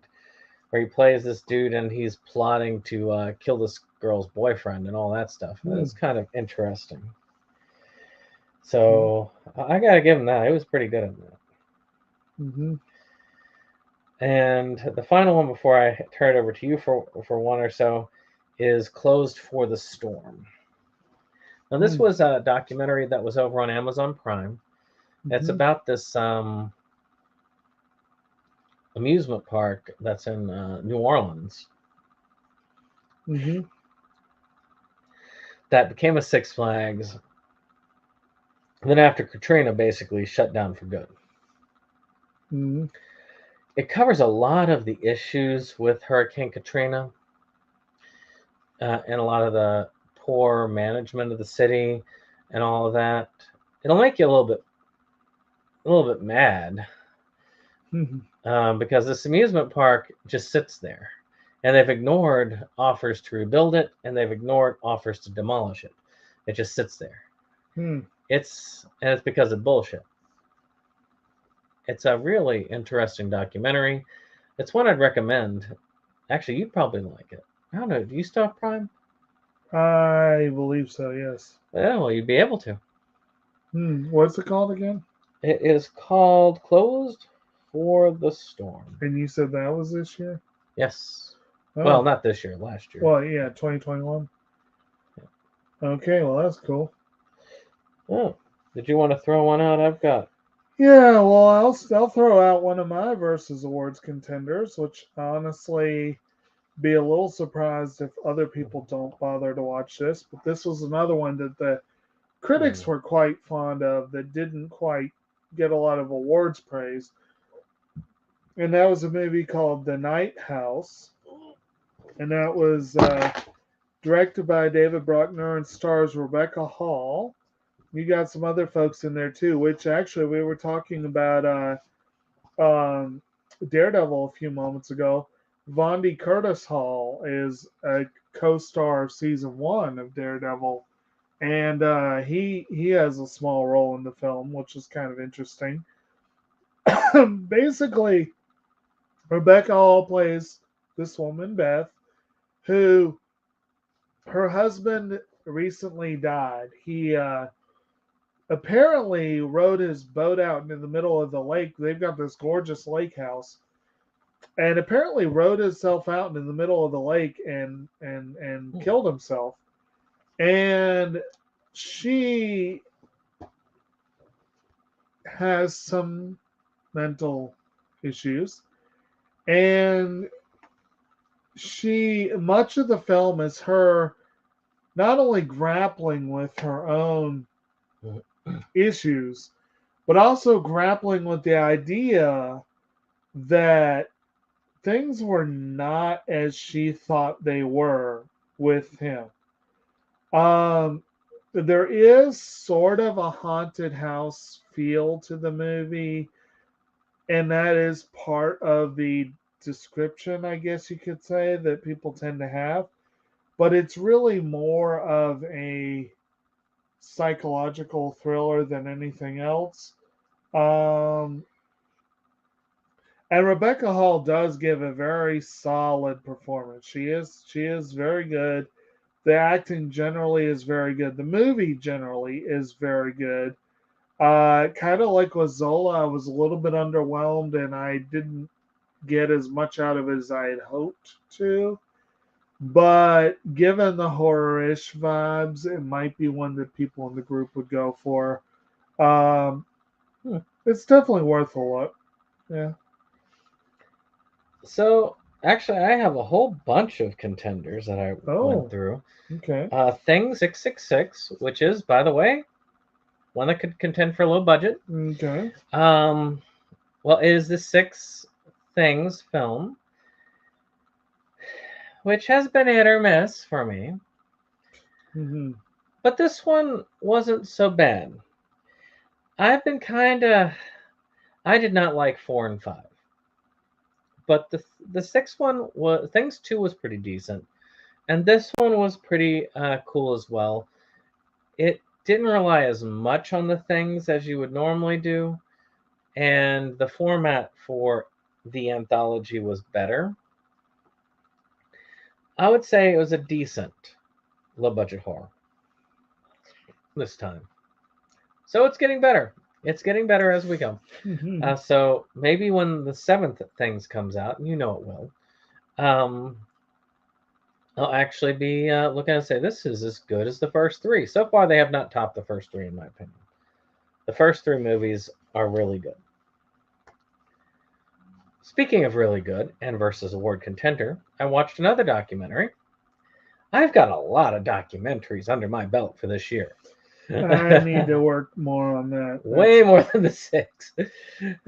where he plays this dude and he's plotting to kill this girl's boyfriend and all that stuff. Hmm. It's kind of interesting. Okay. So I gotta give him that. It was pretty good in that. Mm-hmm. And the final one before I turn it over to you for one or so is Closed for the Storm. Now this Hmm. was a documentary that was over on Amazon Prime. It's Mm-hmm. about this amusement park that's in New Orleans Mm-hmm. that became a Six Flags. And then after Katrina basically shut down for good. Mm-hmm. It covers a lot of the issues with Hurricane Katrina and a lot of the poor management of the city and all of that. It'll make you a little bit mad Mm-hmm. because this amusement park just sits there, and they've ignored offers to rebuild it, and they've ignored offers to demolish it. It just sits there. Hmm. It's because of bullshit. It's a really interesting documentary. It's one I'd recommend. Actually, you'd probably like it. I don't know. Do you still have Prime? I believe so, yes. Yeah, well, you'd be able to. What's it called again? It is called Closed for the Storm. And you said that was this year? Yes. Well, Oh, not this year, last year. well, yeah, 2021. Okay, well, that's cool. Oh, did you want to throw one out? I've got. Yeah, well, I'll throw out one of my versus awards contenders, which honestly be a little surprised if other people don't bother to watch this. But this was another one that the critics were quite fond of that didn't quite get a lot of awards praise, and that was a movie called The Night House, and that was directed by David Bruckner and stars Rebecca Hall. You got some other folks in there too, which actually we were talking about Daredevil a few moments ago. Vondi Curtis Hall is a co-star of season 1 of Daredevil, and he has a small role in the film, which is kind of interesting. Basically, Rebecca Hall plays this woman Beth, who her husband recently died. He apparently rode his boat out in the middle of the lake. They've got this gorgeous lake house, and apparently rode himself out in the middle of the lake and killed himself. And she has some mental issues, and she much of the film is her not only grappling with her own issues, but also grappling with the idea that things were not as she thought they were with him. Um, there is sort of a haunted house feel to the movie, and that is part of the description, I guess you could say, that people tend to have. But it's really more of a psychological thriller than anything else. Um, And Rebecca Hall does give a very solid performance. She is very good. The acting generally is very good. The movie generally is very good. Kind of like with Zola, I was a little bit underwhelmed and I didn't get as much out of it as I had hoped to. But given the horror-ish vibes, it might be one that people in the group would go for. Um, it's definitely worth a look. Yeah. So actually, I have a whole bunch of contenders that I went Oh, through. okay. Thing 666, which is, by the way, one that could contend for a low budget. Okay. Well, it is the Six Things film, which has been hit or miss for me. Mm-hmm. But this one wasn't so bad. I've been kind of. I did not like 4 and 5, but the sixth one was Things 2 was pretty decent, and this one was pretty cool as well. It didn't rely as much on the things as you would normally do, and the format for the anthology was better. I would say it was a decent low budget horror this time. So it's getting better. It's getting better as we go. Mm-hmm. So maybe when the seventh Things comes out, and you know it will, um, I'll actually be looking and say this is as good as the first three. So far, they have not topped the first three, in my opinion. The first three movies are really good. Speaking of really good and versus award contender, I watched another documentary. I've got a lot of documentaries under my belt for this year. I need to work more on that. Way more than the 6.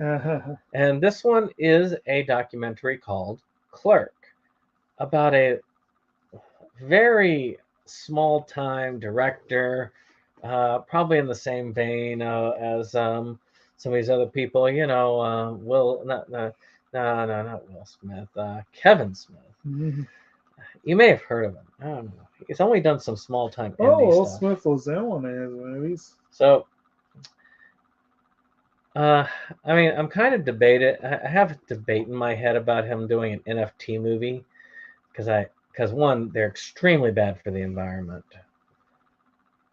Uh, And this one is a documentary called Clerk, about a very small time director, probably in the same vein as some of these other people. Will not Will Smith, Kevin Smith. mhm. You may have heard of him. I don't know. He's only done some small time Oh, indie Will stuff. Smith was in one of his movies. So, I mean, I'm kind of debated. I have a debate in my head about him doing an NFT movie because one, they're extremely bad for the environment.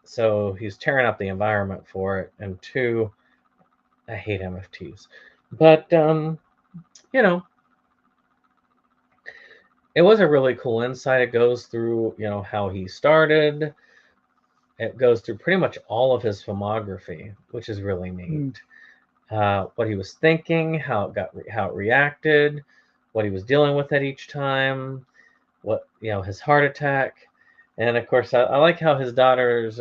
So he's tearing up the environment for it, and two, I hate NFTs. But you know, it was a really cool insight. It goes through, how he started. It goes through pretty much all of his filmography, which is really neat. What he was thinking, how it reacted, what he was dealing with at each time, his heart attack, and of course, I like how his daughter's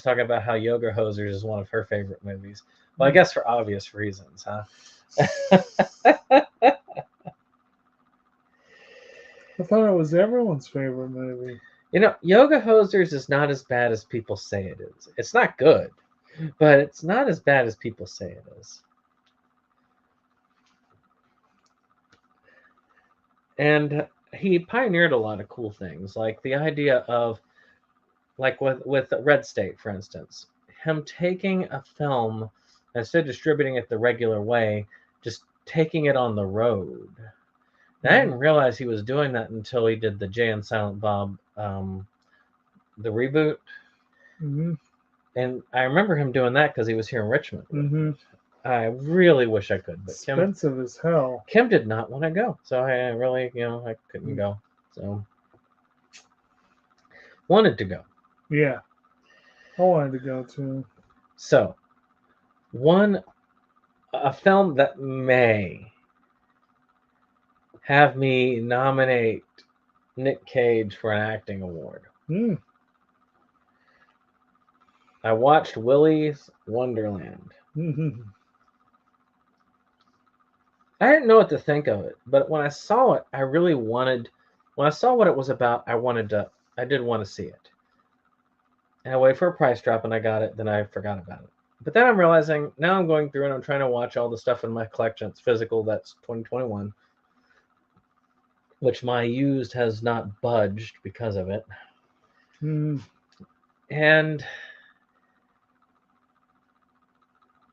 talking about how Yoga Hosers is one of her favorite movies. Well, I guess for obvious reasons, huh? I thought it was everyone's favorite movie. Yoga Hosers is not as bad as people say it is. It's not good, but it's not as bad as people say it is. And he pioneered a lot of cool things, like the idea of, like with Red State, for instance, him taking a film, instead of distributing it the regular way, just taking it on the road. And I didn't realize he was doing that until he did the Jay and Silent Bob, the reboot. Mm-hmm. And I remember him doing that because he was here in Richmond. Mm-hmm. I really wish I could, but Expensive as hell. Kim did not want to go, so I really, I couldn't go. So wanted to go. Yeah, I wanted to go too. So a film that may have me nominate Nick Cage for an acting award. I watched Willys Wonderland. Mm-hmm. I didn't know what to think of it, but when I saw it, I really wanted. When I saw what it was about, I did want to see it. And I waited for a price drop, and I got it. Then I forgot about it. But then I'm realizing now I'm going through and I'm trying to watch all the stuff in my collection. It's physical. That's 2021, which my used has not budged because of it. Mm-hmm. And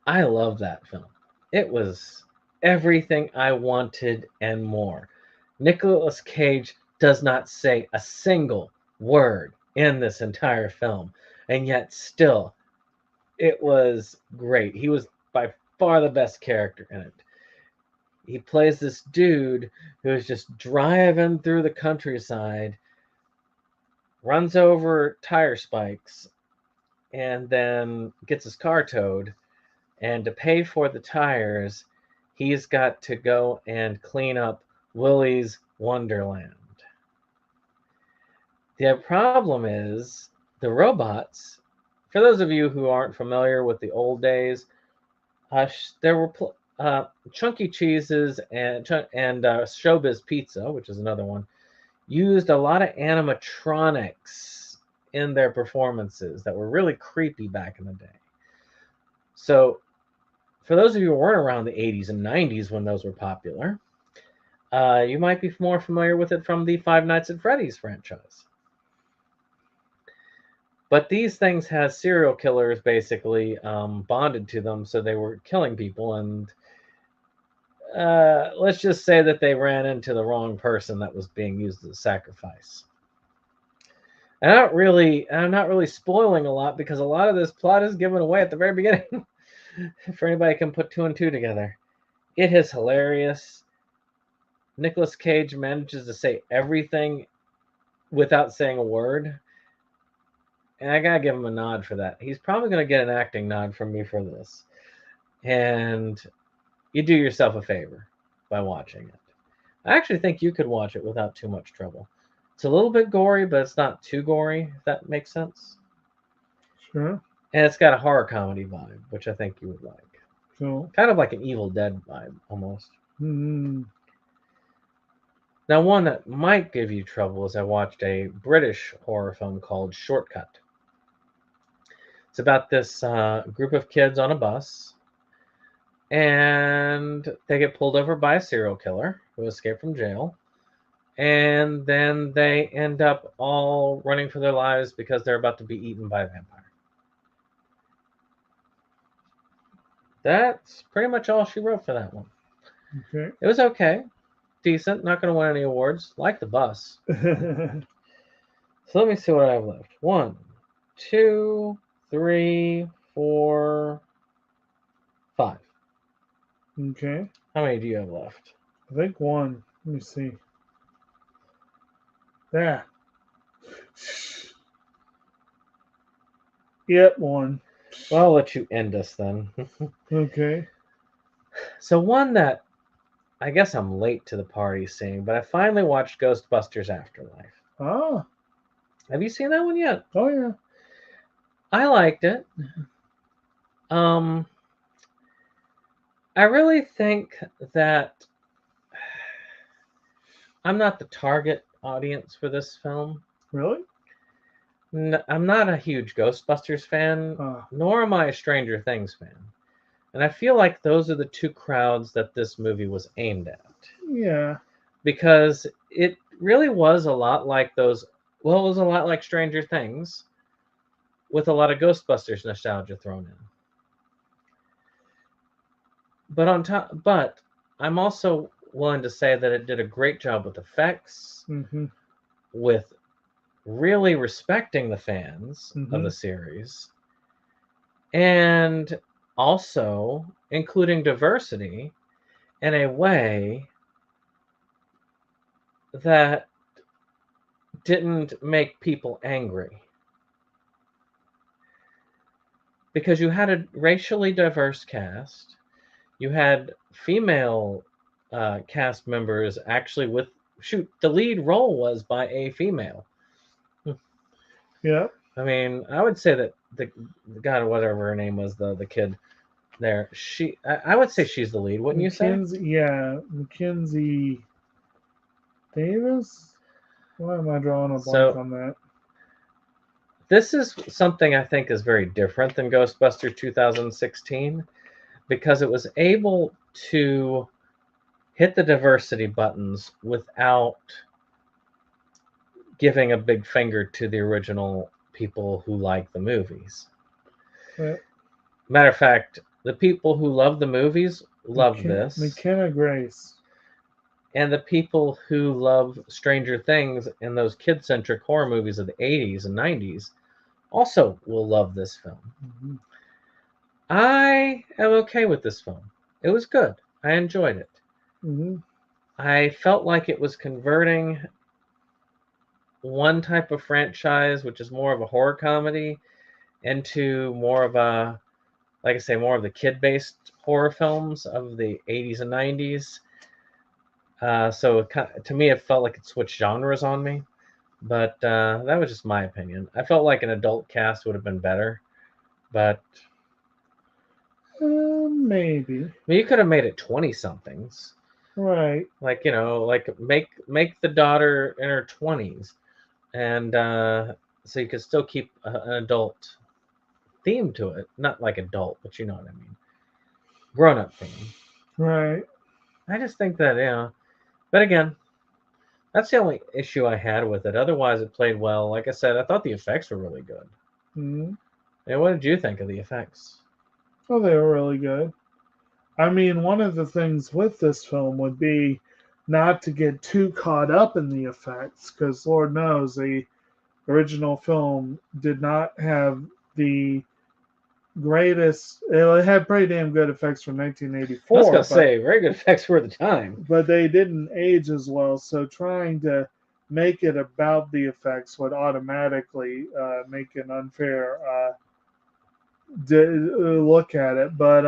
I love that film. It was everything I wanted and more. Nicolas Cage does not say a single word in this entire film, and yet still, it was great. He was by far the best character in it. He plays this dude who is just driving through the countryside, runs over tire spikes, and then gets his car towed. And to pay for the tires, he's got to go and clean up Willys Wonderland. The problem is the robots. For those of you who aren't familiar with the old days, there were Chunky Cheeses and Showbiz Pizza, which is another one, used a lot of animatronics in their performances that were really creepy back in the day. So, for those of you who weren't around the 80s and 90s when those were popular, you might be more familiar with it from the Five Nights at Freddy's franchise. But these things had serial killers basically bonded to them, so they were killing people. And let's just say that they ran into the wrong person that was being used as a sacrifice. And I'm not really spoiling a lot because a lot of this plot is given away at the very beginning. For anybody can put two and two together. It is hilarious. Nicolas Cage manages to say everything without saying a word. And I gotta give him a nod for that. He's probably gonna get an acting nod from me for this. And you do yourself a favor by watching it. I actually think you could watch it without too much trouble. It's a little bit gory, but it's not too gory, if that makes sense. Sure. And it's got a horror comedy vibe, which I think you would like. Cool. Kind of like an Evil Dead vibe, almost. Mm-hmm. Now, one that might give you trouble is I watched a British horror film called Shortcut. It's about this group of kids on a bus, and they get pulled over by a serial killer who escaped from jail. And then they end up all running for their lives because they're about to be eaten by a vampire. That's pretty much all she wrote for that one. Okay. It was okay. Decent. Not going to win any awards. Like the bus. So let me see what I have left. 1, 2, 3, 4, 5. Okay. How many do you have left? I think 1. Let me see. There. Yep, 1. Well, I'll let you end us then. Okay. So one that I guess I'm late to the party seeing, but I finally watched Ghostbusters Afterlife. Ah. Have you seen that one yet? Oh, yeah. I liked it. I really think that I'm not the target audience for this film. Really? I'm not a huge Ghostbusters fan, nor am I a Stranger Things fan. And I feel like those are the two crowds that this movie was aimed at. Yeah. Because it really was a lot like those, well, it was a lot like Stranger Things with a lot of Ghostbusters nostalgia thrown in. But I'm also willing to say that it did a great job with effects, with really respecting the fans of the series, and also including diversity in a way that didn't make people angry. Because you had a racially diverse cast, you had female cast members actually the lead role was by a female. Yeah. I mean, I would say that the God, whatever her name was, the kid there, I would say she's the lead, wouldn't you say? Yeah, Mackenzie Davis? Why am I drawing a blank on that? This is something I think is very different than Ghostbusters 2016 because it was able to hit the diversity buttons without giving a big finger to the original people who like the movies. Right. Matter of fact, the people who love the movies loved this. McKenna Grace. And the people who love Stranger Things and those kid-centric horror movies of the 80s and 90s also will love this film. Mm-hmm. I am okay with this film. It was good. I enjoyed it. Mm-hmm. I felt like it was converting one type of franchise, which is more of a horror comedy, into more of a, like I say, more of the kid-based horror films of the 80s and 90s. So to me, it felt like it switched genres on me. But that was just my opinion. I felt like an adult cast would have been better. But maybe. I mean, you could have made it 20-somethings. Right. Like, like make the daughter in her 20s. And so you could still keep an adult theme to it. Not like adult, but you know what I mean. Grown-up theme. Right. I just think that, But again, that's the only issue I had with it. Otherwise, it played well. Like I said, I thought the effects were really good. Mm-hmm. And what did you think of the effects? Oh, they were really good. I mean, one of the things with this film would be not to get too caught up in the effects, because Lord knows the original film did not have the greatest. It had pretty damn good effects from 1984. I was gonna say very good effects for the time, but they didn't age as well. So trying to make it about the effects would automatically make an unfair look at it. But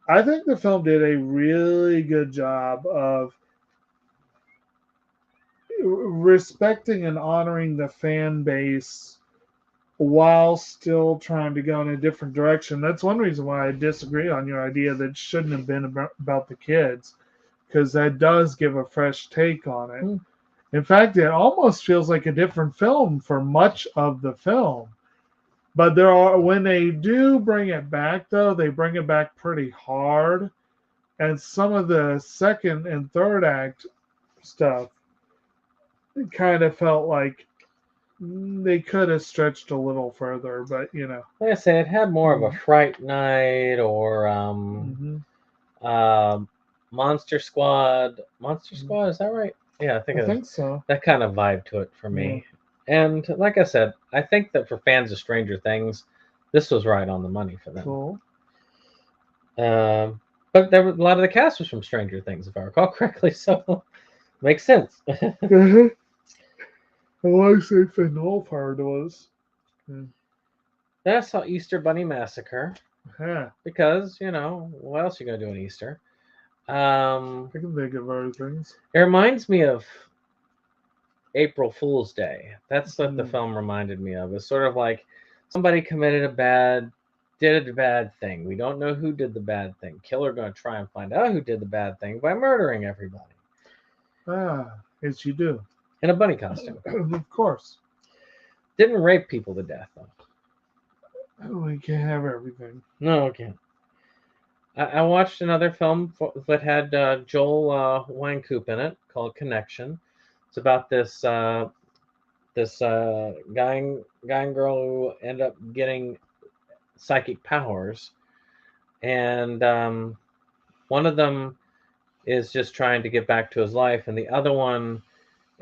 I think the film did a really good job of respecting and honoring the fan base while still trying to go in a different direction. That's one reason why I disagree on your idea that it shouldn't have been about the kids, because that does give a fresh take on it. In fact, it almost feels like a different film for much of the film. But when they do bring it back, though, they bring it back pretty hard. And some of the second and third act stuff kind of felt like they could have stretched a little further, but like I say, it had more of a Fright Night or Monster Squad. Monster Squad, is that right? Yeah, I think so. That kind of vibe to it for me. And like I said, I think that for fans of Stranger Things, this was right on the money for them. Cool. But there was a lot of the cast was from Stranger Things, if I recall correctly, so makes sense. Well, I say Finn part was. Then I saw Easter Bunny Massacre. Yeah. Because, what else are you going to do on Easter? I can think of other things. It reminds me of April Fool's Day. That's what the film reminded me of. It's sort of like somebody did a bad thing. We don't know who did the bad thing. Killer going to try and find out who did the bad thing by murdering everybody. Yes, you do. In a bunny costume. Of course. Didn't rape people to death, though. We can't have everything. No, we can't. I watched another film that had Joel Wynkoop in it called Connection. It's about this guy and girl who end up getting psychic powers, and one of them is just trying to get back to his life, and the other one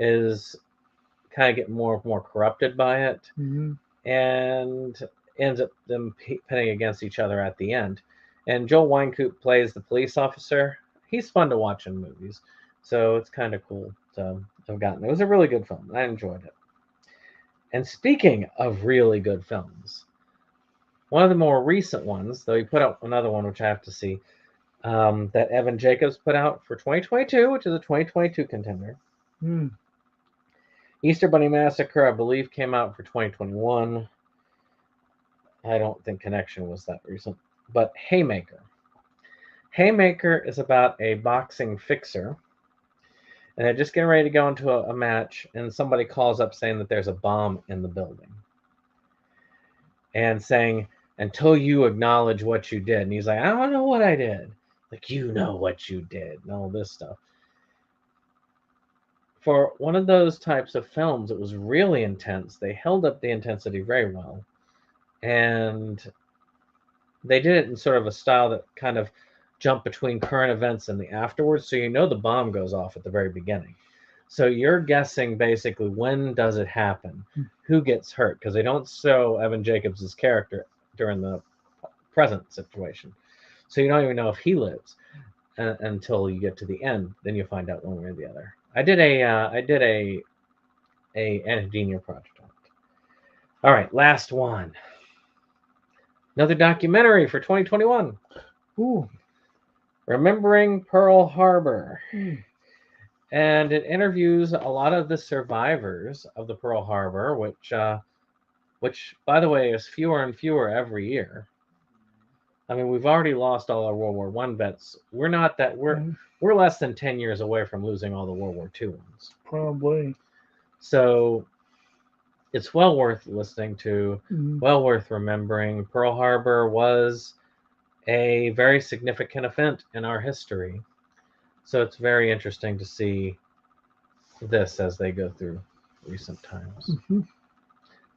is kind of getting more and more corrupted by it, and ends up them pitting against each other at the end. And Joel Wynkoop plays the police officer. He's fun to watch in movies, so it's kind of cool to have gotten. It was a really good film. I enjoyed it. And speaking of really good films, one of the more recent ones, though he put out another one, which I have to see, that Evan Jacobs put out for 2022, which is a 2022 contender. Easter Bunny Massacre, I believe, came out for 2021. I don't think Connection was that recent. But Haymaker. Haymaker is about a boxing fixer. And they're just getting ready to go into a match, and somebody calls up saying that there's a bomb in the building. And saying, until you acknowledge what you did. And he's like, I don't know what I did. Like, you know what you did, and all this stuff. For one of those types of films, it was really intense. They held up the intensity very well. And they did it in sort of a style that kind of jump between current events and the afterwards. So you know the bomb goes off at the very beginning. So you're guessing basically when does it happen, who gets hurt, because they don't show Evan Jacobs' character during the present situation. So you don't even know if he lives until you get to the end. Then you find out one way or the other. I did a Anhedenia project on it. All right, last one. Another documentary for 2021. Ooh. Remembering Pearl Harbor. And it interviews a lot of the survivors of the Pearl Harbor, which by the way is fewer and fewer every year. I mean, we've already lost all our World War I vets. We're less than 10 years away from losing all the World War II ones. Probably. So it's well worth listening to, well worth remembering. Pearl Harbor was a very significant event in our history. So it's very interesting to see this as they go through recent times.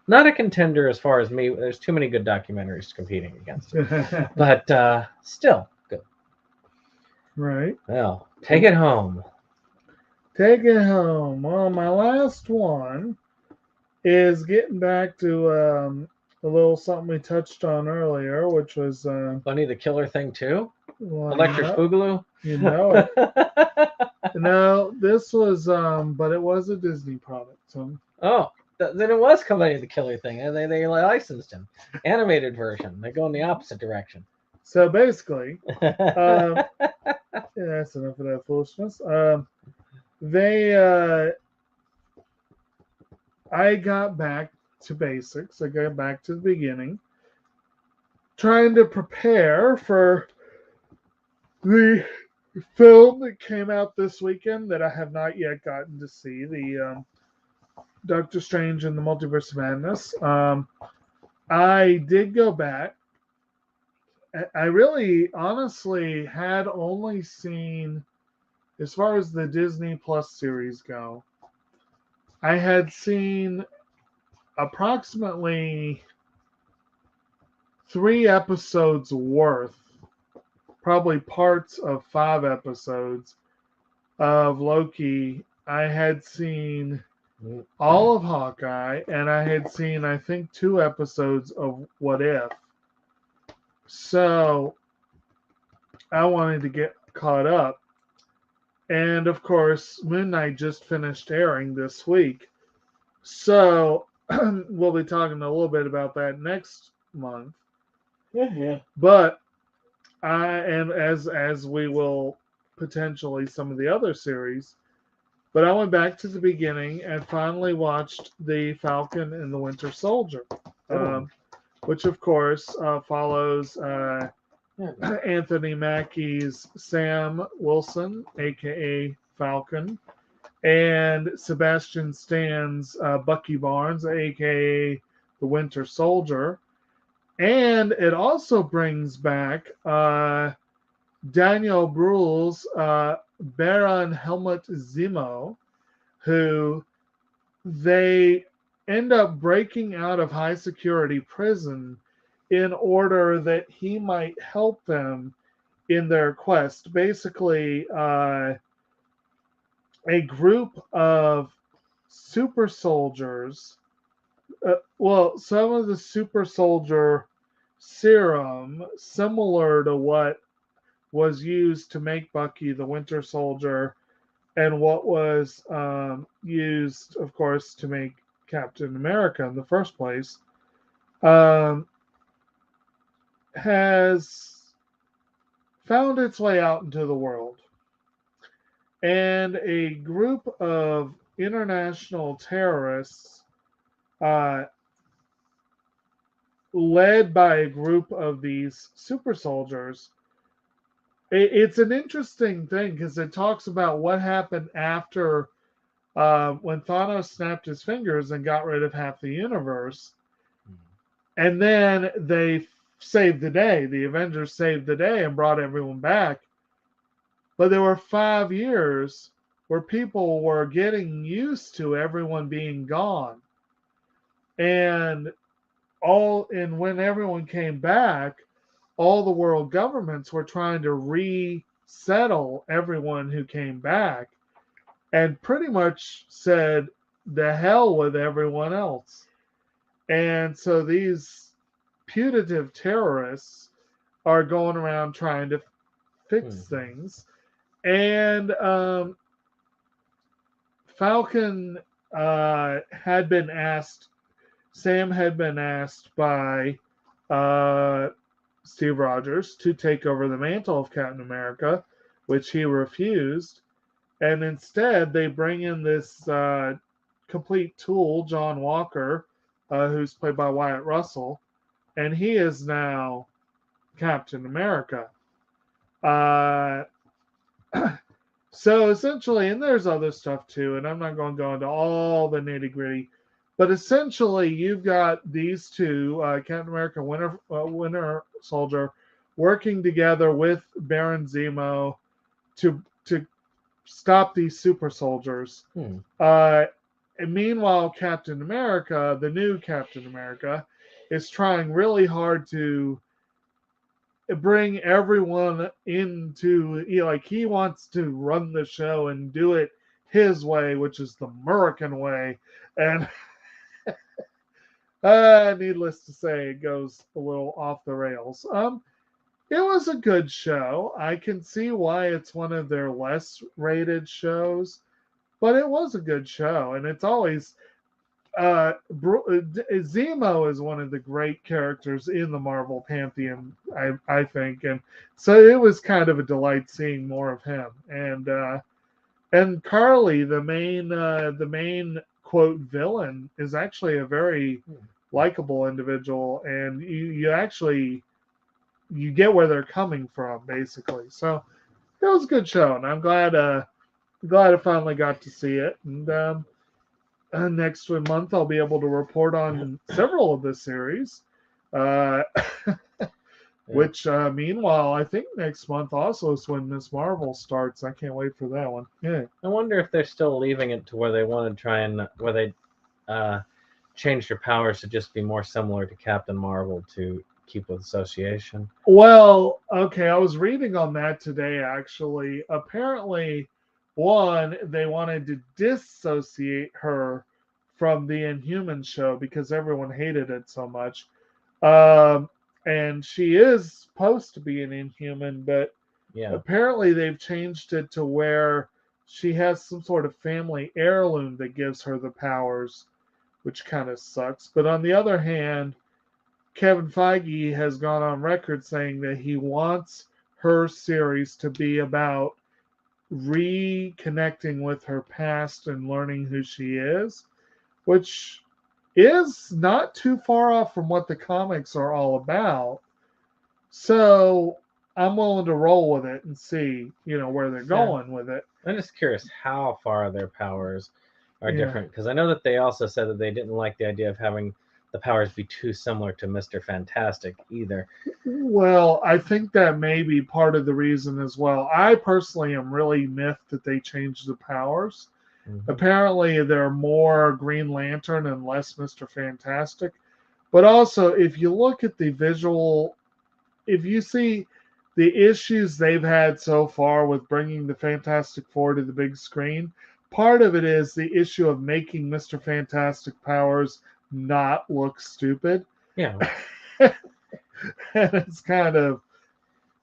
Not a contender as far as me. There's too many good documentaries competing against it. But still good. Right. Well, take it home. Take it home. Well, my last one is getting back to a little something we touched on earlier, which was Bunny the Killer thing too? Well, Electric Boogaloo? You know it. No, this was, but it was a Disney product. So. Oh, then it was Bunny the Killer thing. And they licensed him. Animated version. They go in the opposite direction. So basically, yeah, that's enough of that foolishness. I got back to basics. I got back to the beginning, trying to prepare for the film that came out this weekend that I have not yet gotten to see, the Doctor Strange and the Multiverse of Madness. I did go back. I really, honestly, had only seen, as far as the Disney Plus series go, I had seen approximately 3 episodes worth, probably parts of 5 episodes of Loki. I had seen all of Hawkeye, and I had seen, I think, 2 episodes of What If. So I wanted to get caught up. And of course, Moon Knight just finished airing this week. So we'll be talking a little bit about that next month. Yeah. But and as we will potentially some of the other series. But I went back to the beginning and finally watched The Falcon and the Winter Soldier, which of course follows Anthony Mackie's Sam Wilson, aka Falcon, and Sebastian Stan's Bucky Barnes, aka the Winter Soldier. And it also brings back Daniel Bruhl's Baron Helmut Zemo, who they end up breaking out of high security prison in order that he might help them in their quest. Basically, a group of super soldiers, some of the super soldier serum, similar to what was used to make Bucky the Winter Soldier and what was used, of course, to make Captain America in the first place, has found its way out into the world. And a group of international terrorists, led by a group of these super soldiers. It's an interesting thing because it talks about what happened after when Thanos snapped his fingers and got rid of half the universe. And then they saved the day. The Avengers saved the day and brought everyone back. But there were 5 years where people were getting used to everyone being gone. And when everyone came back, all the world governments were trying to resettle everyone who came back and pretty much said, the hell with everyone else. And so these putative terrorists are going around trying to fix things. And Falcon had been asked, Sam had been asked by Steve Rogers to take over the mantle of Captain America, which he refused. And instead, they bring in this complete tool, John Walker, who's played by Wyatt Russell, and he is now Captain America. So essentially, and there's other stuff too, and I'm not going to go into all the nitty gritty, but essentially, you've got these two, Captain America, Winter Soldier, working together with Baron Zemo to stop these super soldiers. And meanwhile, Captain America, the new Captain America, is trying really hard to bring everyone into, like, he wants to run the show and do it his way, which is the American way. And needless to say, it goes a little off the rails. It was a good show. I can see why it's one of their less rated shows, but it was a good show. And it's always Zemo is one of the great characters in the Marvel pantheon, I think, and so it was kind of a delight seeing more of him. And Carly, the main quote villain, is actually a very likable individual, and you get where they're coming from, basically. So it was a good show, and I'm glad I finally got to see it. And next month I'll be able to report on several of the series. Which meanwhile, I think next month also is when Miss Marvel starts. I can't wait for that one. Yeah. I wonder if they're still leaving it to where they want to try and where they change their powers to just be more similar to Captain Marvel to keep with association. Well, okay, I was reading on that today, actually. Apparently, one, they wanted to dissociate her from the Inhuman show because everyone hated it so much. And she is supposed to be an Inhuman, but apparently they've changed it to where she has some sort of family heirloom that gives her the powers, which kind of sucks. But on the other hand, Kevin Feige has gone on record saying that he wants her series to be about reconnecting with her past and learning who she is, which is not too far off from what the comics are all about. So I'm willing to roll with it and see, where they're going with it. I'm just curious how far their powers are different, because I know that they also said that they didn't like the idea of having the powers be too similar to Mr. Fantastic either. Well, I think that may be part of the reason as well. I personally am really miffed that they changed the powers. Mm-hmm. Apparently, they're more Green Lantern and less Mr. Fantastic. But also, if you look at the visual, if you see the issues they've had so far with bringing the Fantastic Four to the big screen, part of it is the issue of making Mr. Fantastic powers not look stupid. Yeah. And it's kind of,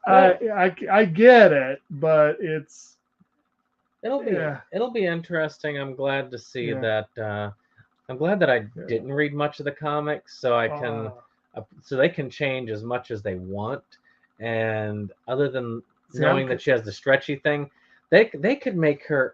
I get it, but it'll be interesting. I'm glad to see that. I'm glad that I didn't read much of the comics, so I can, so they can change as much as they want. And other than knowing that she has the stretchy thing, they could make her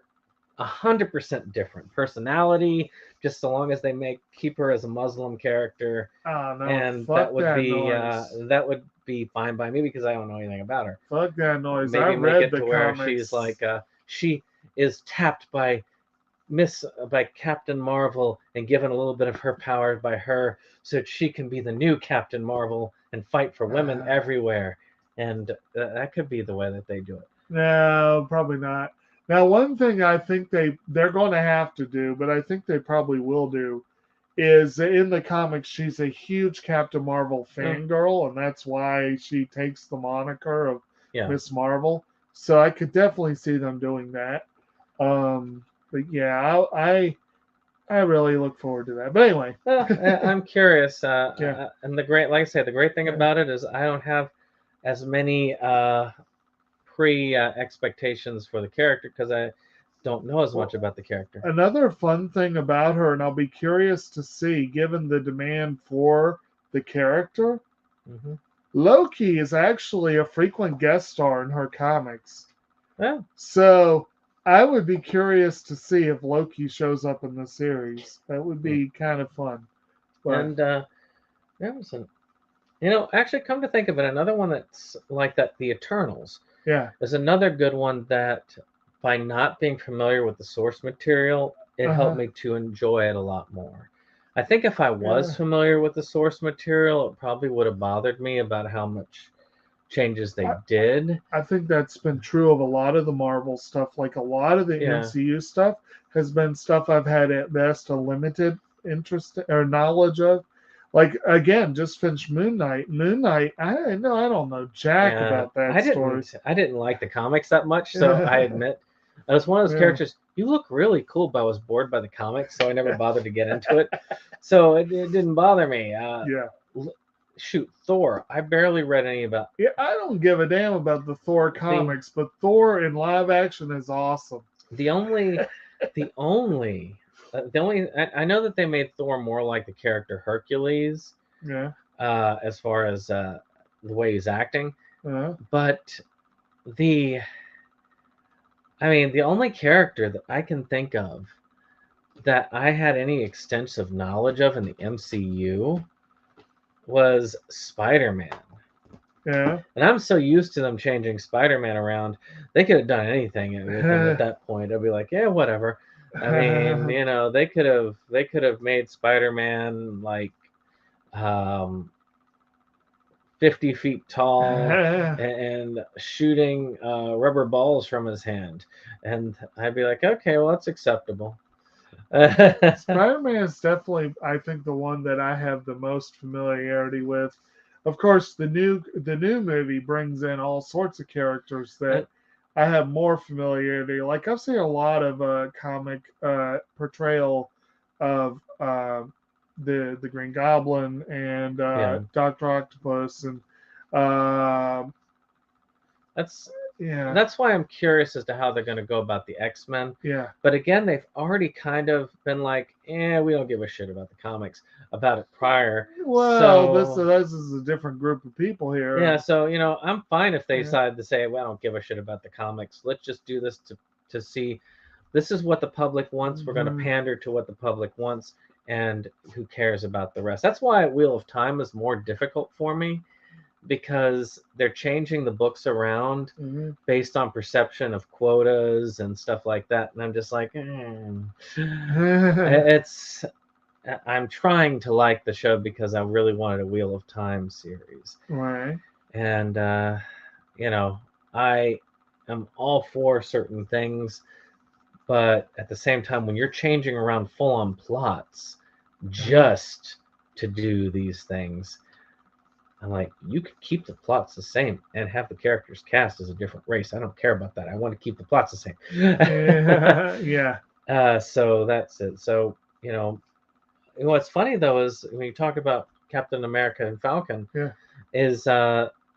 100% different personality, just so long as they keep her as a Muslim character. Oh, no, and that would be fine by me because I don't know anything about her. Fuck that noise. Maybe I read it the to where comics. she's like she is tapped by Captain Marvel and given a little bit of her power by her, so that she can be the new Captain Marvel and fight for women everywhere. And that could be the way that they do it. No, probably not. Now, one thing I think they're going to have to do, but I think they probably will do, is in the comics, she's a huge Captain Marvel Oh, fangirl, and that's why she takes the moniker of yeah. Miss Marvel. So I could definitely see them doing that. But yeah, I really look forward to that. But anyway, Well, I'm curious. yeah, And like I say, the great thing yeah. about it is I don't have as many pre expectations for the character because I don't know as Well, much about the character. another fun thing about her, and I'll be curious to see, given the demand for the character, Hmm. Loki is actually a frequent guest star in her comics. Yeah. So I would be curious to see if Loki shows up in the series. That would Mm. be kind of fun. But And there was an, actually, come to think of it, another one that's like that, The Eternals, yeah, is another good one that, by not being familiar with the source material, it helped uh-huh. me to enjoy it a lot more. I think if I was Yeah. familiar with the source material, it probably would have bothered me about how much changes they I, did. I think that's been true of a lot of the Marvel stuff. Like a lot of the Yeah. MCU stuff has been stuff I've had at best a limited interest or knowledge of. Like again, just finished Moon Knight. Moon Knight, I don't know jack Yeah, about that story. I didn't like the comics that much, so I Yeah, admit I was one of those yeah, characters. You look really cool, but I was bored by the comics, so I never bothered to get into it. So it didn't bother me. yeah. Shoot, Thor. I barely read any about Yeah, I don't give a damn about the Thor the comics, but Thor in live action is awesome. the only the only the only I know that they made Thor more like the character Hercules, Yeah. as far as the way he's acting, Uh, but the the only character that I can think of that I had any extensive knowledge of in the MCU was Spider-Man. yeah. And I'm so used to them changing Spider-Man around. They could have done anything with him at that point. I'd be like, yeah, whatever. They could have made Spider-Man like um 50 feet tall and shooting rubber balls from his hand. And I'd be like, okay, well, that's acceptable. Spider-Man is definitely, I think, the one that I have the most familiarity with. Of course, the new movie brings in all sorts of characters that I have more familiarity. Like I've seen a lot of comic portrayal of the Green Goblin and Yeah, Doctor Octopus and uh, that's yeah, that's why I'm curious as to how they're going to go about the X-Men. yeah. But again, they've already kind of been like, we don't give a shit about the comics about it prior. Well, this So this is a different group of people here, yeah, and so I'm fine if they yeah. decide to say, well, I don't give a shit about the comics. Let's just do this to see. This is what the public wants. We're going to Mhm. pander to what the public wants, and who cares about the rest? That's why Wheel of Time is more difficult for me because they're changing the books around Mhm. based on perception of quotas and stuff like that, and I'm just like, it's. I'm trying to like the show because I really wanted a Wheel of Time series, Right. and I am all for certain things, but at the same time, when you're changing around full-on plots Uh-huh. just to do these things, I'm like, you could keep the plots the same and have the characters cast as a different race. I don't care about that. I want to keep the plots the same. Yeah. Yeah. So that's it. So, what's funny though is when you talk about Captain America and Falcon, Yeah. is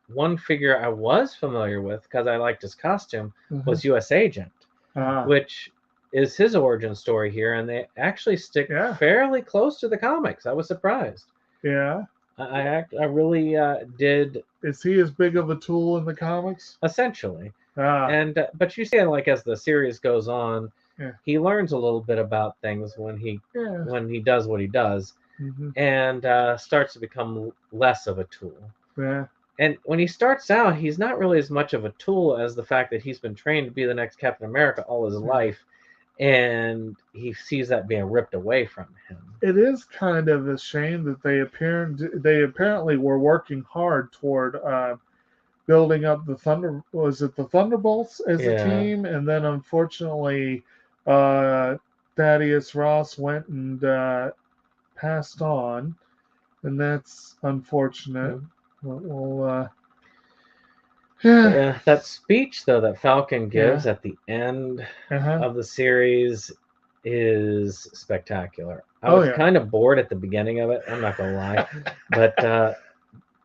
one figure I was familiar with because I liked his costume Uh-huh. was U.S. Agent, Uh, which is his origin story here, and they actually stick yeah. fairly close to the comics. I was surprised. Yeah. I really did, Is he as big of a tool in the comics? essentially. Ah. And but you see, like as the series goes on, Yeah. he learns a little bit about things Yeah. when he does what he does, Mhm. and starts to become less of a tool. Yeah. And when he starts out, he's not really as much of a tool as the fact that he's been trained to be the next Captain America all his Yeah. life, and he sees that being ripped away from him. It is kind of a shame that they apparently were working hard toward building up the Thunderbolts as a Yeah, team, and then unfortunately, uh, Thaddeus Ross went and passed on, and that's unfortunate. We'll yeah. That speech, though, that Falcon gives Yeah. at the end Uh-huh. of the series is spectacular. I Oh was yeah. kind of bored at the beginning of it, I'm not going to lie. But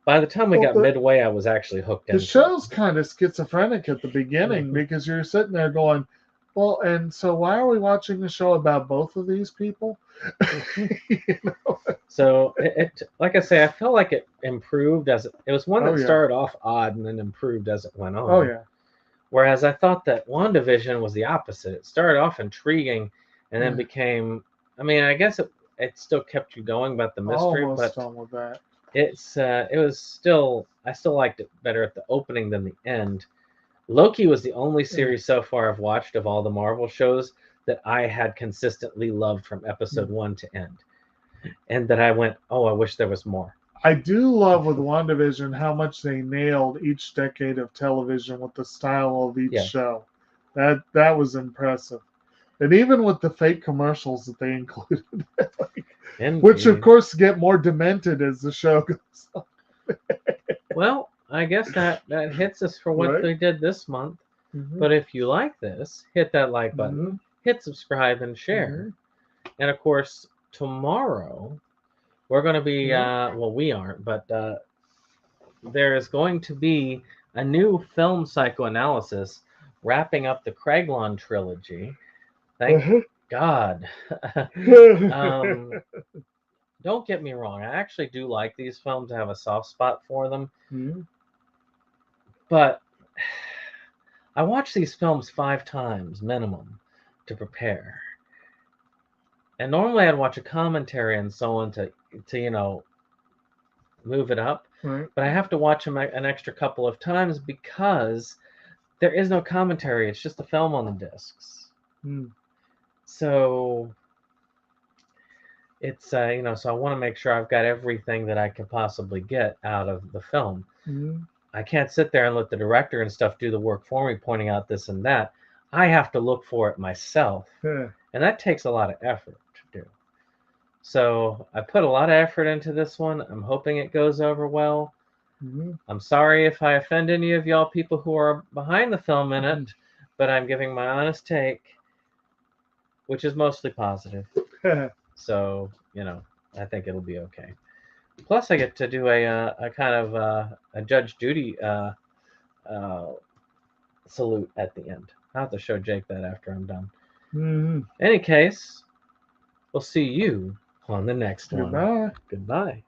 by the time we Well, got midway, I was actually hooked the into show's kind of schizophrenic at the beginning Mhm. because you're sitting there going, well, and so why are we watching the show about both of these people? it. You know? So like I say, I feel like it improved as it was one Oh that yeah. started off odd and then improved as it went on. Oh yeah. Whereas I thought that WandaVision was the opposite. It started off intriguing and then Yeah. became, I mean, I guess it still kept you going about the mystery, Almost but done with that. it was still, I still liked it better at the opening than the end. Loki was the only series so far I've watched of all the Marvel shows that I had consistently loved from episode 1 to end. And that I went, oh, I wish there was more. I do love with WandaVision how much they nailed each decade of television with the style of each Yeah. show. That was impressive. And even with the fake commercials that they included, which of course get more demented as the show goes on. Well, I guess that hits us for what they did this month. Mhm. But if you like this, hit that like button, hit subscribe, and share. And of course, tomorrow we're going to be, well, we aren't, but there is going to be a new film psychoanalysis wrapping up the Craiglon trilogy. Thank God. Don't get me wrong. I actually do like these films. I have a soft spot for them. But I watch these films 5 times minimum to prepare. And normally I'd watch a commentary and so on to move it up. Right. But I have to watch them an extra couple of times because there is no commentary. It's just the film on the discs. So it's so I want to make sure I've got everything that I can possibly get out of the film. I can't sit there and let the director and stuff do the work for me, pointing out this and that. I have to look for it myself, and that takes a lot of effort to do. So I put a lot of effort into this one. I'm hoping it goes over well. I'm sorry if I offend any of y'all people who are behind the film in it, but I'm giving my honest take, which is mostly positive. So, I think it'll be okay. Plus, I get to do a kind of a Judge Judy salute at the end. I'll have to show Jake that after I'm done. In any case, we'll see you on the next one. Goodbye. Goodbye.